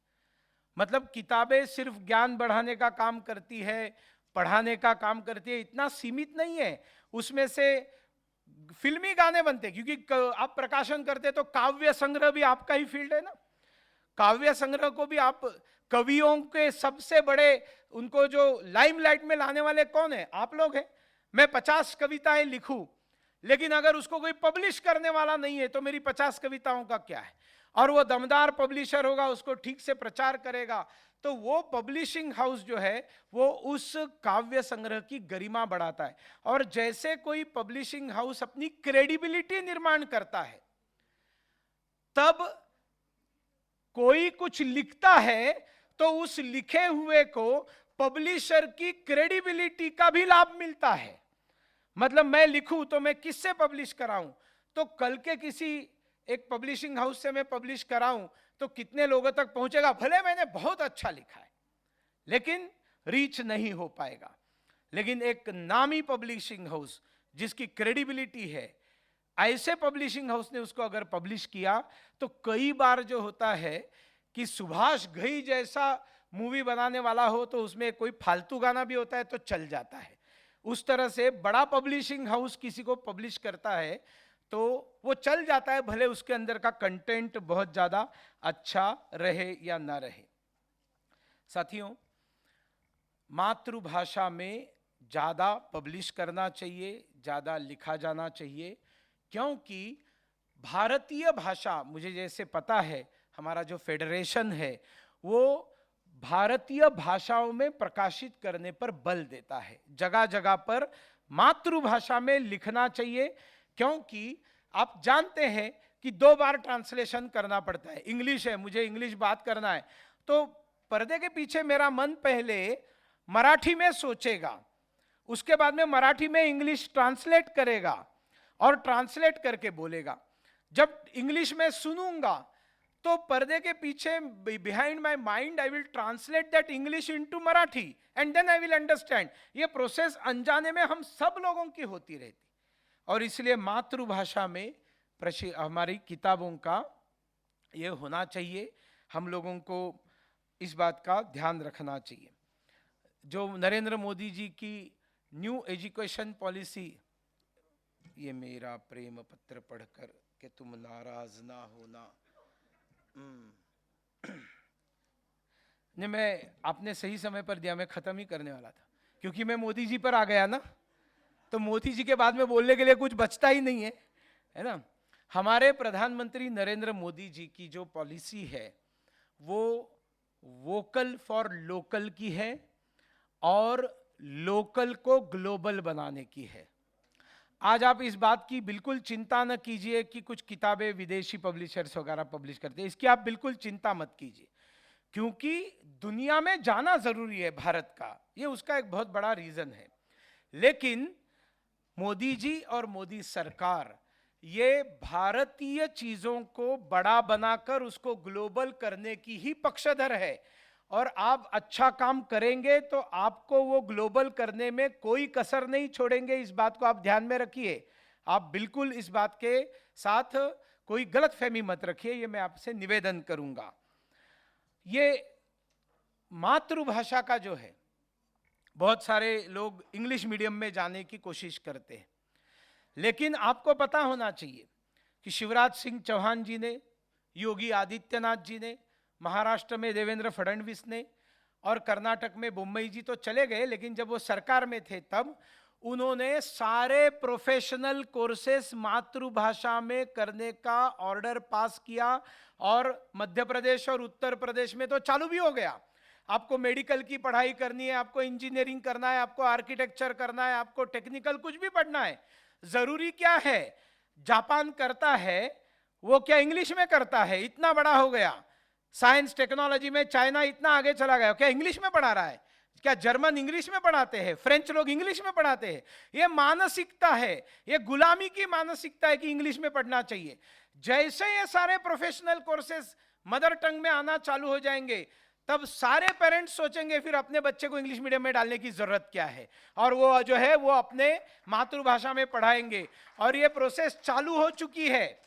मतलब किताबें सिर्फ ज्ञान बढ़ाने का काम करती है, पढ़ाने का काम करती है, इतना सीमित नहीं है। उसमें से फिल्मी गाने बनते, क्योंकि आप प्रकाशन करते तो काव्य संग्रह भी आपका ही फील्ड है ना। काव्य संग्रह को भी आप, कवियों के सबसे बड़े, उनको जो लाइमलाइट में लाने वाले कौन है? आप लोग हैं। मैं 50 कविताएं लिखूं, लेकिन अगर उसको कोई पब्लिश करने वाला नहीं है तो मेरी 50 कविताओं का क्या है? और वो दमदार पब्लिशर होगा, उसको ठीक से प्रचार करेगा, तो वो पब्लिशिंग हाउस जो है वो उस काव्य संग्रह की गरिमा बढ़ाता है। और जैसे कोई पब्लिशिंग हाउस अपनी क्रेडिबिलिटी निर्माण करता है, तब कोई कुछ लिखता है तो उस लिखे हुए को पब्लिशर की क्रेडिबिलिटी का भी लाभ मिलता है। मतलब मैं लिखूं तो मैं किससे पब्लिश कराऊं? तो कल के किसी एक पब्लिशिंग हाउस से मैं पब्लिश कराऊं तो कितने लोगों तक पहुंचेगा, भले मैंने बहुत अच्छा लिखा है लेकिन रीच नहीं हो पाएगा। लेकिन एक नामी पब्लिशिंग हाउस जिसकी क्रेडिबिलिटी है, ऐसे पब्लिशिंग हाउस ने उसको अगर पब्लिश किया तो कई बार जो होता है कि सुभाष घई जैसा मूवी बनाने वाला हो तो उसमें कोई फालतू गाना भी होता है तो चल जाता है। उस तरह से बड़ा पब्लिशिंग हाउस किसी को पब्लिश करता है तो वो चल जाता है, भले उसके अंदर का कंटेंट बहुत ज़्यादा अच्छा रहे या ना रहे। साथियों, मातृभाषा में ज़्यादा पब्लिश करना चाहिए, ज़्यादा लिखा जाना चाहिए, क्योंकि भारतीय भाषा, मुझे जैसे पता है हमारा जो फेडरेशन है वो भारतीय भाषाओं में प्रकाशित करने पर बल देता है। जगह जगह पर मातृभाषा में लिखना चाहिए, क्योंकि आप जानते हैं कि 2 बार ट्रांसलेशन करना पड़ता है। इंग्लिश है, मुझे इंग्लिश बात करना है तो पर्दे के पीछे मेरा मन पहले मराठी में सोचेगा, उसके बाद में मराठी में इंग्लिश ट्रांसलेट करेगा और ट्रांसलेट करके बोलेगा। जब इंग्लिश में सुनूंगा तो पर्दे के पीछे behind my mind I will translate that English into Marathi and then I will understand. ये प्रोसेस अनजाने में हम सब लोगों की होती रहती, और इसलिए मातृभाषा में हमारी किताबों का ये होना चाहिए। हम लोगों को इस बात का ध्यान रखना चाहिए। जो नरेंद्र मोदी जी की न्यू एजुकेशन पॉलिसी, ये मेरा प्रेम पत्र पढ़कर कि तुम नाराज ना होना, ने मैं आपने सही समय पर दिया, मैं खत्म ही करने वाला था क्योंकि मैं मोदी जी पर आ गया ना, तो मोदी जी के बाद में बोलने के लिए कुछ बचता ही नहीं है ना। हमारे प्रधानमंत्री नरेंद्र मोदी जी की जो पॉलिसी है वो वोकल फॉर लोकल की है और लोकल को ग्लोबल बनाने की है। आज आप इस बात की बिल्कुल चिंता न कीजिए कि कुछ किताबें विदेशी पब्लिशर्स वगैरह पब्लिश करते हैं, इसकी आप बिल्कुल चिंता मत कीजिए, क्योंकि दुनिया में जाना जरूरी है भारत का, ये उसका एक बहुत बड़ा रीजन है। लेकिन मोदी जी और मोदी सरकार ये भारतीय चीजों को बड़ा बनाकर उसको ग्लोबल करने की ही पक्षधर है, और आप अच्छा काम करेंगे तो आपको वो ग्लोबल करने में कोई कसर नहीं छोड़ेंगे। इस बात को आप ध्यान में रखिए, आप बिल्कुल इस बात के साथ कोई गलतफहमी मत रखिए, ये मैं आपसे निवेदन करूंगा। ये मातृभाषा का जो है, बहुत सारे लोग इंग्लिश मीडियम में जाने की कोशिश करते हैं, लेकिन आपको पता होना चाहिए कि शिवराज सिंह चौहान जी ने, योगी आदित्यनाथ जी ने, महाराष्ट्र में देवेंद्र फडणवीस ने, और कर्नाटक में बोम्मई जी तो चले गए, लेकिन जब वो सरकार में थे तब उन्होंने सारे प्रोफेशनल कोर्सेस मातृभाषा में करने का ऑर्डर पास किया, और मध्य प्रदेश और उत्तर प्रदेश में तो चालू भी हो गया। आपको मेडिकल की पढ़ाई करनी है, आपको इंजीनियरिंग करना है, आपको आर्किटेक्चर करना है, आपको टेक्निकल कुछ भी पढ़ना है, जरूरी क्या है? जापान करता है वो क्या इंग्लिश में करता है? इतना बड़ा हो गया साइंस टेक्नोलॉजी में, चाइना इतना आगे चला गया, क्या इंग्लिश में पढ़ा रहा है? क्या जर्मन इंग्लिश में पढ़ाते हैं? फ्रेंच लोग इंग्लिश में पढ़ाते हैं? ये मानसिकता है, ये गुलामी की मानसिकता है कि इंग्लिश में पढ़ना चाहिए। जैसे ये सारे प्रोफेशनल कोर्सेज मदर टंग में आना चालू हो जाएंगे, तब सारे पेरेंट्स सोचेंगे फिर अपने बच्चे को इंग्लिश मीडियम में डालने की जरूरत क्या है, और वो जो है वो अपने मातृभाषा में पढ़ाएंगे। और ये प्रोसेस चालू हो चुकी है,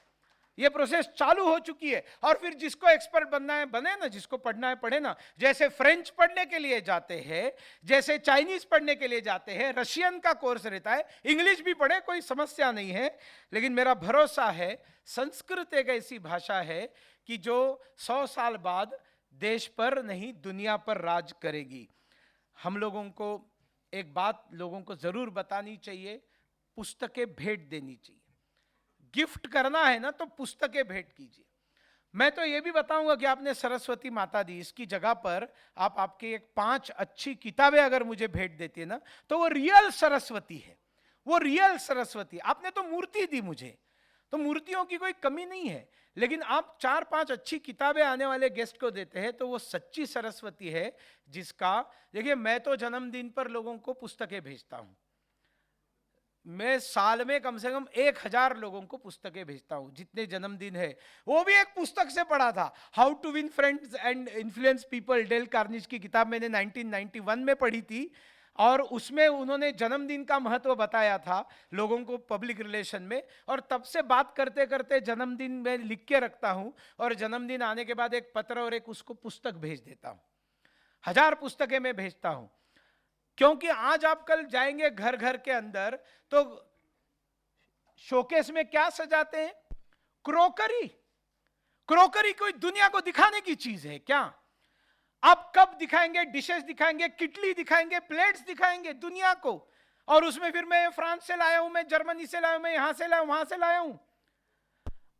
ये प्रोसेस चालू हो चुकी है। और फिर जिसको एक्सपर्ट बनना है बने ना, जिसको पढ़ना है पढ़े ना। जैसे फ्रेंच पढ़ने के लिए जाते हैं, जैसे चाइनीज पढ़ने के लिए जाते हैं, रशियन का कोर्स रहता है, इंग्लिश भी पढ़े, कोई समस्या नहीं है। लेकिन मेरा भरोसा है संस्कृत एक ऐसी भाषा है कि जो 100 साल बाद देश पर नहीं दुनिया पर राज करेगी। हम लोगों को एक बात लोगों को जरूर बतानी चाहिए, पुस्तकें भेंट देनी चाहिए। गिफ्ट करना है ना तो पुस्तकें भेंट कीजिए। मैं तो ये भी बताऊंगा कि आपने सरस्वती माता दी, इसकी जगह पर आप आपके एक 5 अच्छी किताबें अगर मुझे भेंट देती है ना, तो वो रियल सरस्वती है, वो रियल सरस्वती। आपने तो मूर्ति दी मुझे, तो मूर्तियों की कोई कमी नहीं है, लेकिन आप 4-5 अच्छी किताबें आने वाले गेस्ट को देते हैं तो वो सच्ची सरस्वती है। जिसका देखिए, मैं तो जन्मदिन पर लोगों को पुस्तकें भेजता हूं, मैं साल में कम से कम 1000 लोगों को पुस्तकें भेजता हूं, जितने जन्मदिन है वो भी एक पुस्तक से पढ़ा था। How to win friends and influence people, Dale Carnegie की किताब मैंने 1991 में पढ़ी थी, और उसमें उन्होंने जन्मदिन का महत्व बताया था लोगों को पब्लिक रिलेशन में। और तब से बात करते करते जन्मदिन में लिख के रखता हूं, और जन्मदिन आने के बाद एक पत्र और एक उसको पुस्तक भेज देता हूं। 1000 पुस्तकें मैं भेजता हूं, क्योंकि आज आप कल जाएंगे घर घर के अंदर तो शोकेस में क्या सजाते हैं? क्रोकरी। क्रोकरी कोई दुनिया को दिखाने की चीज है क्या? आप कब दिखाएंगे? डिशेस दिखाएंगे, किटली दिखाएंगे, प्लेट्स दिखाएंगे दुनिया को, और उसमें फिर मैं फ्रांस से लाया हूं, मैं जर्मनी से लाया हूं, मैं यहां से लाया हूं, वहां से लाया हूं।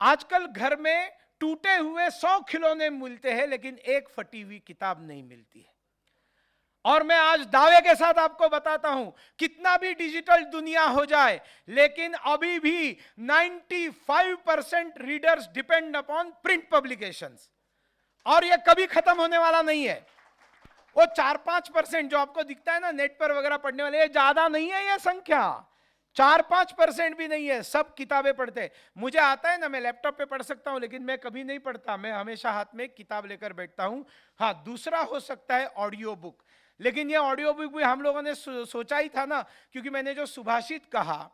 आजकल घर में टूटे हुए 100 खिलौने मिलते हैं, लेकिन एक फटी हुई किताब नहीं मिलती है। और मैं आज दावे के साथ आपको बताता हूं, कितना भी डिजिटल दुनिया हो जाए, लेकिन अभी भी 95% readers depend upon print publications, और यह कभी खत्म होने वाला नहीं है। वो 4-5% जो आपको दिखता है ना नेट पर वगैरह पढ़ने वाले, ये ज्यादा नहीं है, यह संख्या 4-5% भी नहीं है। सब किताबें पढ़ते हैं। मुझे आता है ना, मैं लैपटॉप पे पढ़ सकता हूं, लेकिन मैं कभी नहीं पढ़ता, मैं हमेशा हाथ में किताब लेकर बैठता हूं। हाँ, दूसरा हो सकता है ऑडियो बुक, लेकिन ये ऑडियो बुक भी हम लोगों ने सोचा ही था ना, क्योंकि मैंने जो सुभाषित कहा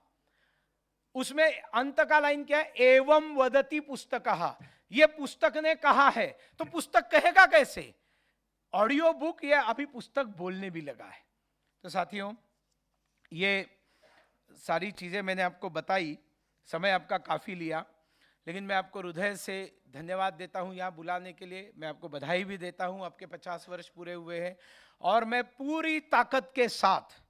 उसमें अंत का लाइन क्या है? एवं वदति पुस्तकः। ये पुस्तक ने कहा है, तो पुस्तक कहेगा कैसे? ऑडियो बुक ये अभी पुस्तक बोलने भी लगा है। तो साथियों, ये सारी चीजें मैंने आपको बताई, समय आपका काफी लिया, लेकिन मैं आपको हृदय से धन्यवाद देता हूं यहाँ बुलाने के लिए। मैं आपको बधाई भी देता हूं, आपके 50 वर्ष पूरे हुए हैं, और मैं पूरी ताकत के साथ,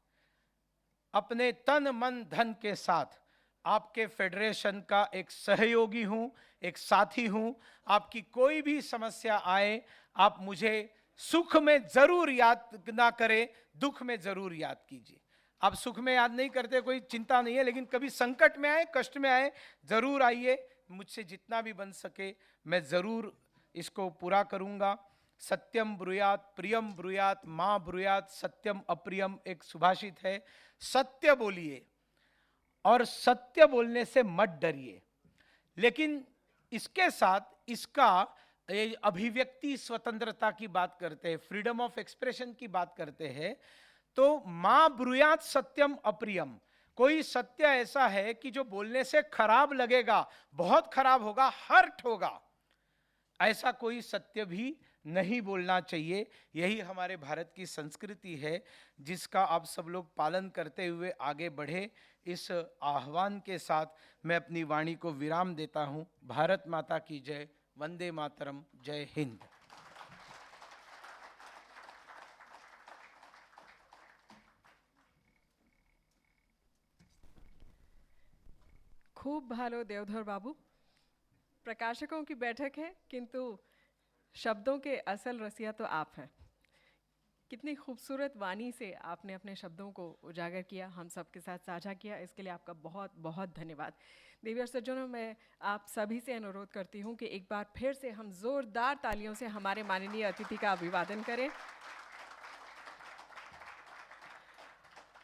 अपने तन मन धन के साथ आपके फेडरेशन का एक सहयोगी हूं, एक साथी हूं। आपकी कोई भी समस्या आए, आप मुझे सुख में जरूर याद ना करें, दुख में जरूर याद कीजिए। आप सुख में याद नहीं करते, कोई चिंता नहीं है, लेकिन कभी संकट में आए, कष्ट में आए, जरूर आइए। मुझसे जितना भी बन सके मैं जरूर इसको पूरा करूंगा। सत्यम ब्रूयात प्रियम ब्रूयात मां ब्रूयात सत्यम अप्रियम, एक सुभाषित है। सत्य बोलिए और सत्य बोलने से मत डरिए, लेकिन इसके साथ इसका अभिव्यक्ति स्वतंत्रता की बात करते हैं, फ्रीडम ऑफ एक्सप्रेशन की बात करते हैं। तो मां ब्रूयात सत्यम अप्रियम, कोई सत्य ऐसा है कि जो बोलने से खराब लगेगा, बहुत खराब होगा, हर्ट होगा, ऐसा कोई सत्य भी नहीं बोलना चाहिए। यही हमारे भारत की संस्कृति है, जिसका आप सब लोग पालन करते हुए आगे बढ़े। इस आह्वान के साथ मैं अपनी वाणी को विराम देता हूं। भारत माता की जय, वंदे मातरम, जय हिंद। खूब भालो देवधर बाबू। प्रकाशकों की बैठक है, किंतु शब्दों के असल रसिया तो आप हैं। कितनी खूबसूरत वाणी से आपने अपने शब्दों को उजागर किया, हम सबके साथ साझा किया, इसके लिए आपका बहुत बहुत धन्यवाद। देवी और सज्जनों, मैं आप सभी से अनुरोध करती हूँ कि एक बार फिर से हम जोरदार तालियों से हमारे माननीय अतिथि का अभिवादन करें।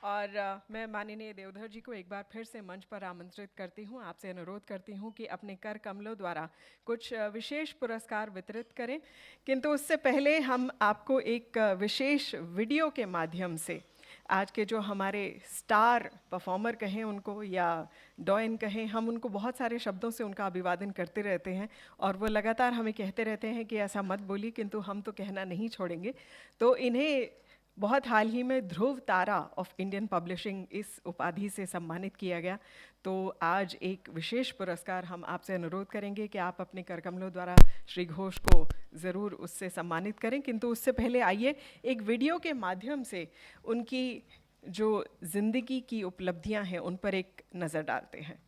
और मैं माननीय देवधर जी को एक बार फिर से मंच पर आमंत्रित करती हूँ। आपसे अनुरोध करती हूँ कि अपने कर कमलों द्वारा कुछ विशेष पुरस्कार वितरित करें, किंतु उससे पहले हम आपको एक विशेष वीडियो के माध्यम से आज के जो हमारे स्टार परफॉर्मर कहें उनको, या डॉइन कहें, हम उनको बहुत सारे शब्दों से उनका अभिवादन करते रहते हैं, और वो लगातार हमें कहते रहते हैं कि ऐसा मत बोली, किंतु हम तो कहना नहीं छोड़ेंगे। तो इन्हें बहुत हाल ही में ध्रुव तारा ऑफ इंडियन पब्लिशिंग इस उपाधि से सम्मानित किया गया। तो आज एक विशेष पुरस्कार हम आपसे अनुरोध करेंगे कि आप अपने करकमलों द्वारा श्री घोष को ज़रूर उससे सम्मानित करें, किंतु उससे पहले आइए एक वीडियो के माध्यम से उनकी जो ज़िंदगी की उपलब्धियां हैं उन पर एक नज़र डालते हैं।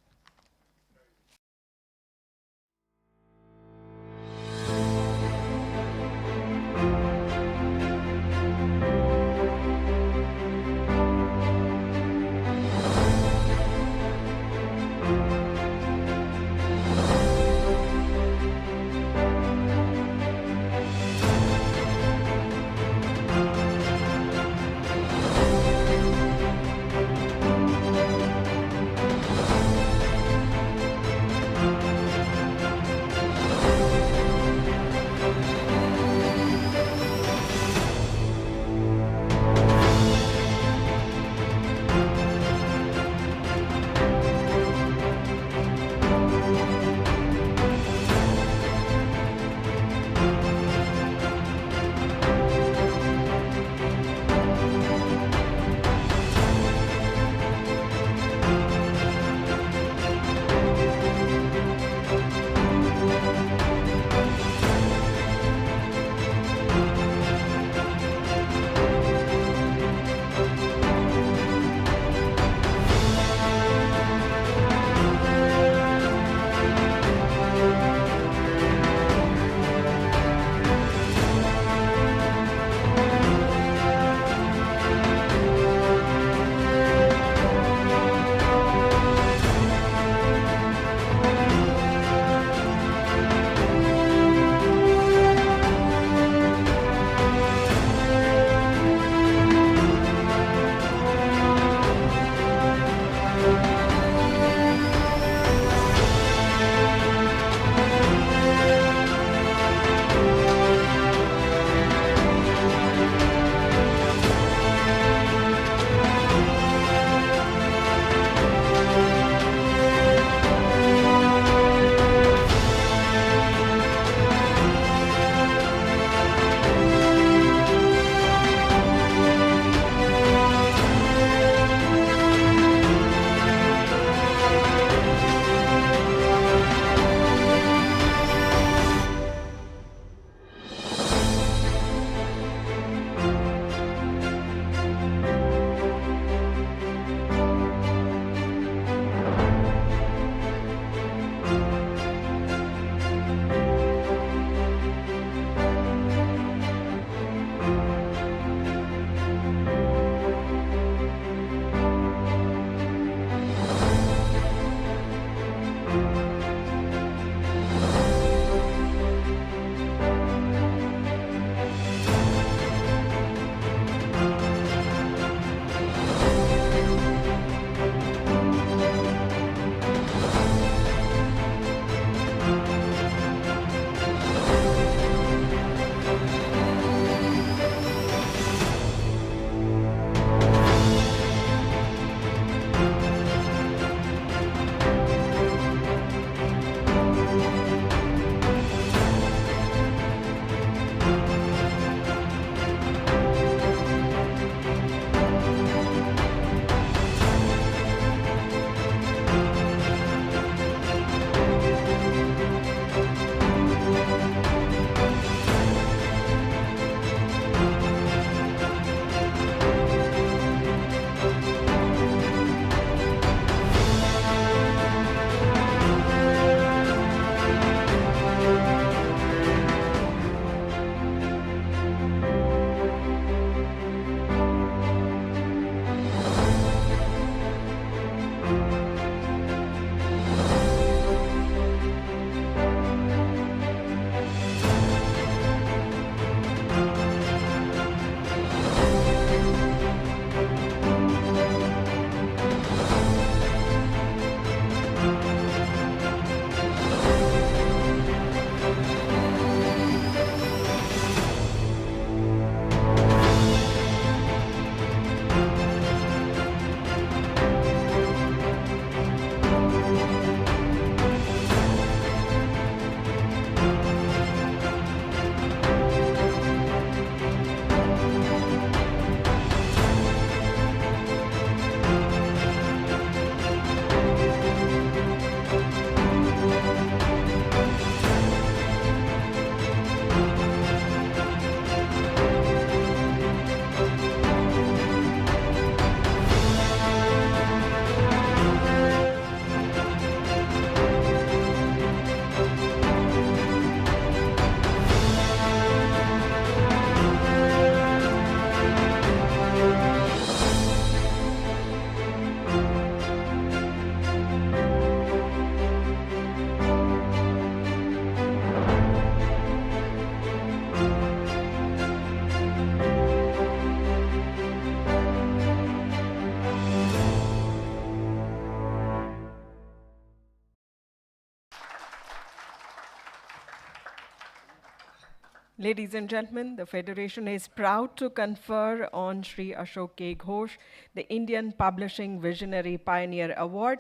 Ladies and gentlemen, the Federation is proud to confer on Shri Ashok K. Ghosh the Indian Publishing Visionary Pioneer Award.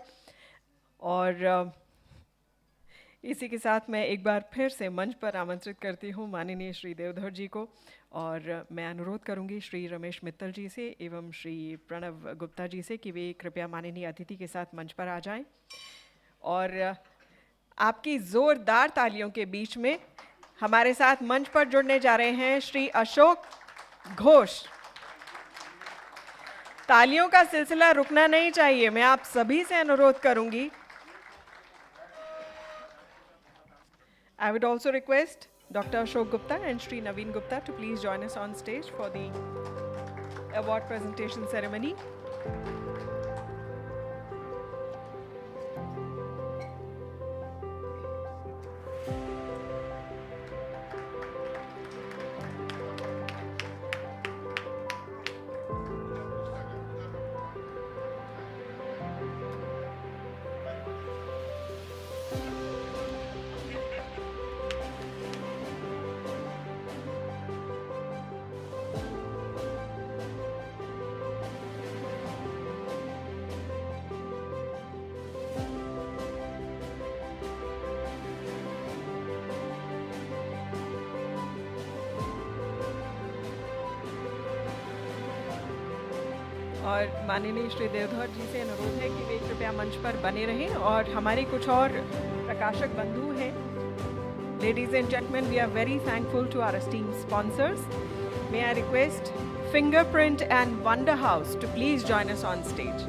और इसी के साथ मैं एक बार फिर से मंच पर आमंत्रित करती हूँ माननीय श्री देवधर जी को, और मैं अनुरोध करूँगी श्री रमेश मित्तल जी से एवं श्री प्रणव गुप्ता जी से कि वे कृपया माननीय अतिथि के साथ मंच पर आ जाएं। और आपकी ज़ोरदार तालियों के बीच में हमारे साथ मंच पर जुड़ने जा रहे हैं श्री अशोक घोष। तालियों का सिलसिला रुकना नहीं चाहिए, मैं आप सभी से अनुरोध करूंगी। I would also request Dr. Ashok Gupta and Shri Naveen Gupta to please join us on stage for the award presentation ceremony. और माननीय श्री देवधर जी से अनुरोध है कि वे कृपया मंच पर बने रहें, और हमारे कुछ और प्रकाशक बंधु हैं। Ladies and gentlemen, we are very thankful to our esteemed sponsors. May I request Fingerprint and Wonder House to please join us on stage.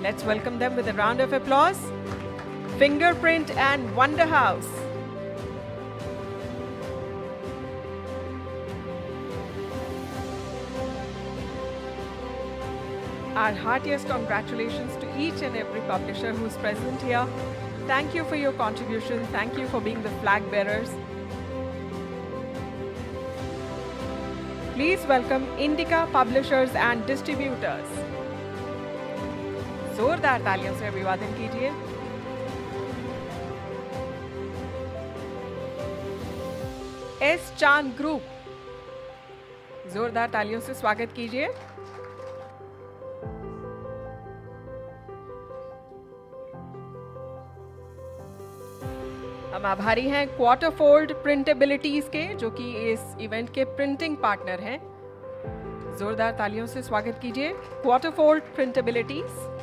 Let's welcome them with a round of applause. Fingerprint and Wonder House. Our heartiest congratulations to each and every publisher who is present here. Thank you for your contribution. Thank you for being the flag bearers. Please welcome Indica Publishers and Distributors. जोरदार तालियों से अभिवादन कीजिए। S चांद group, जोरदार तालियों से स्वागत कीजिए। हम आभारी हैं क्वार्टरफोल्ड प्रिंटेबिलिटीज के, जो कि इस इवेंट के प्रिंटिंग पार्टनर हैं। जोरदार तालियों से स्वागत कीजिए क्वार्टरफोल्ड प्रिंटेबिलिटीज।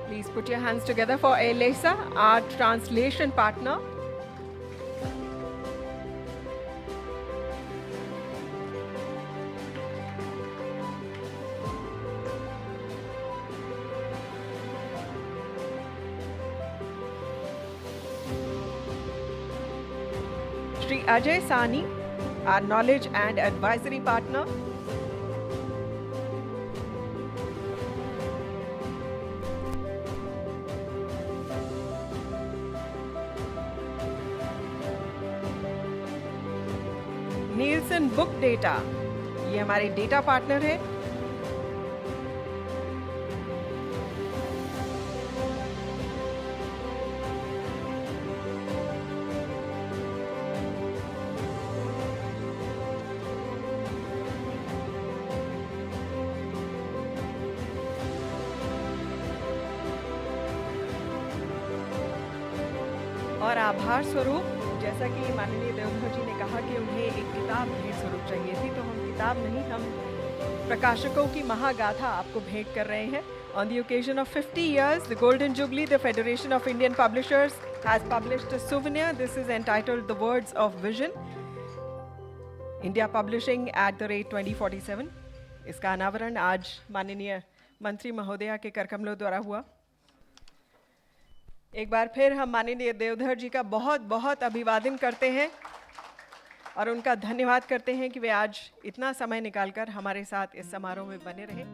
Please put your hands together for Elesa, our translation partner. Shri Ajay Sani, our knowledge and advisory partner. Nielsen book data, ये हमारे डेटा पार्टनर है। और आभार स्वरूप, जैसा कि माननीय देवधर जी ने कहा कि उन्हें एक किताब भेंट स्वरूप चाहिए थी, तो हम किताब नहीं, हम प्रकाशकों की महागाथा आपको भेंट कर रहे हैं। On the occasion of 50 years, the Golden Jubilee, the Federation of Indian Publishers has published a souvenir. This is entitled The Words of Vision, India Publishing @2047. इसका अनावरण आज माननीय मंत्री महोदया के करकमलों द्वारा हुआ। एक बार फिर हम माननीय देवधर जी का बहुत बहुत अभिवादन करते हैं और उनका धन्यवाद करते हैं कि वे आज इतना समय निकालकर हमारे साथ इस समारोह में बने रहे।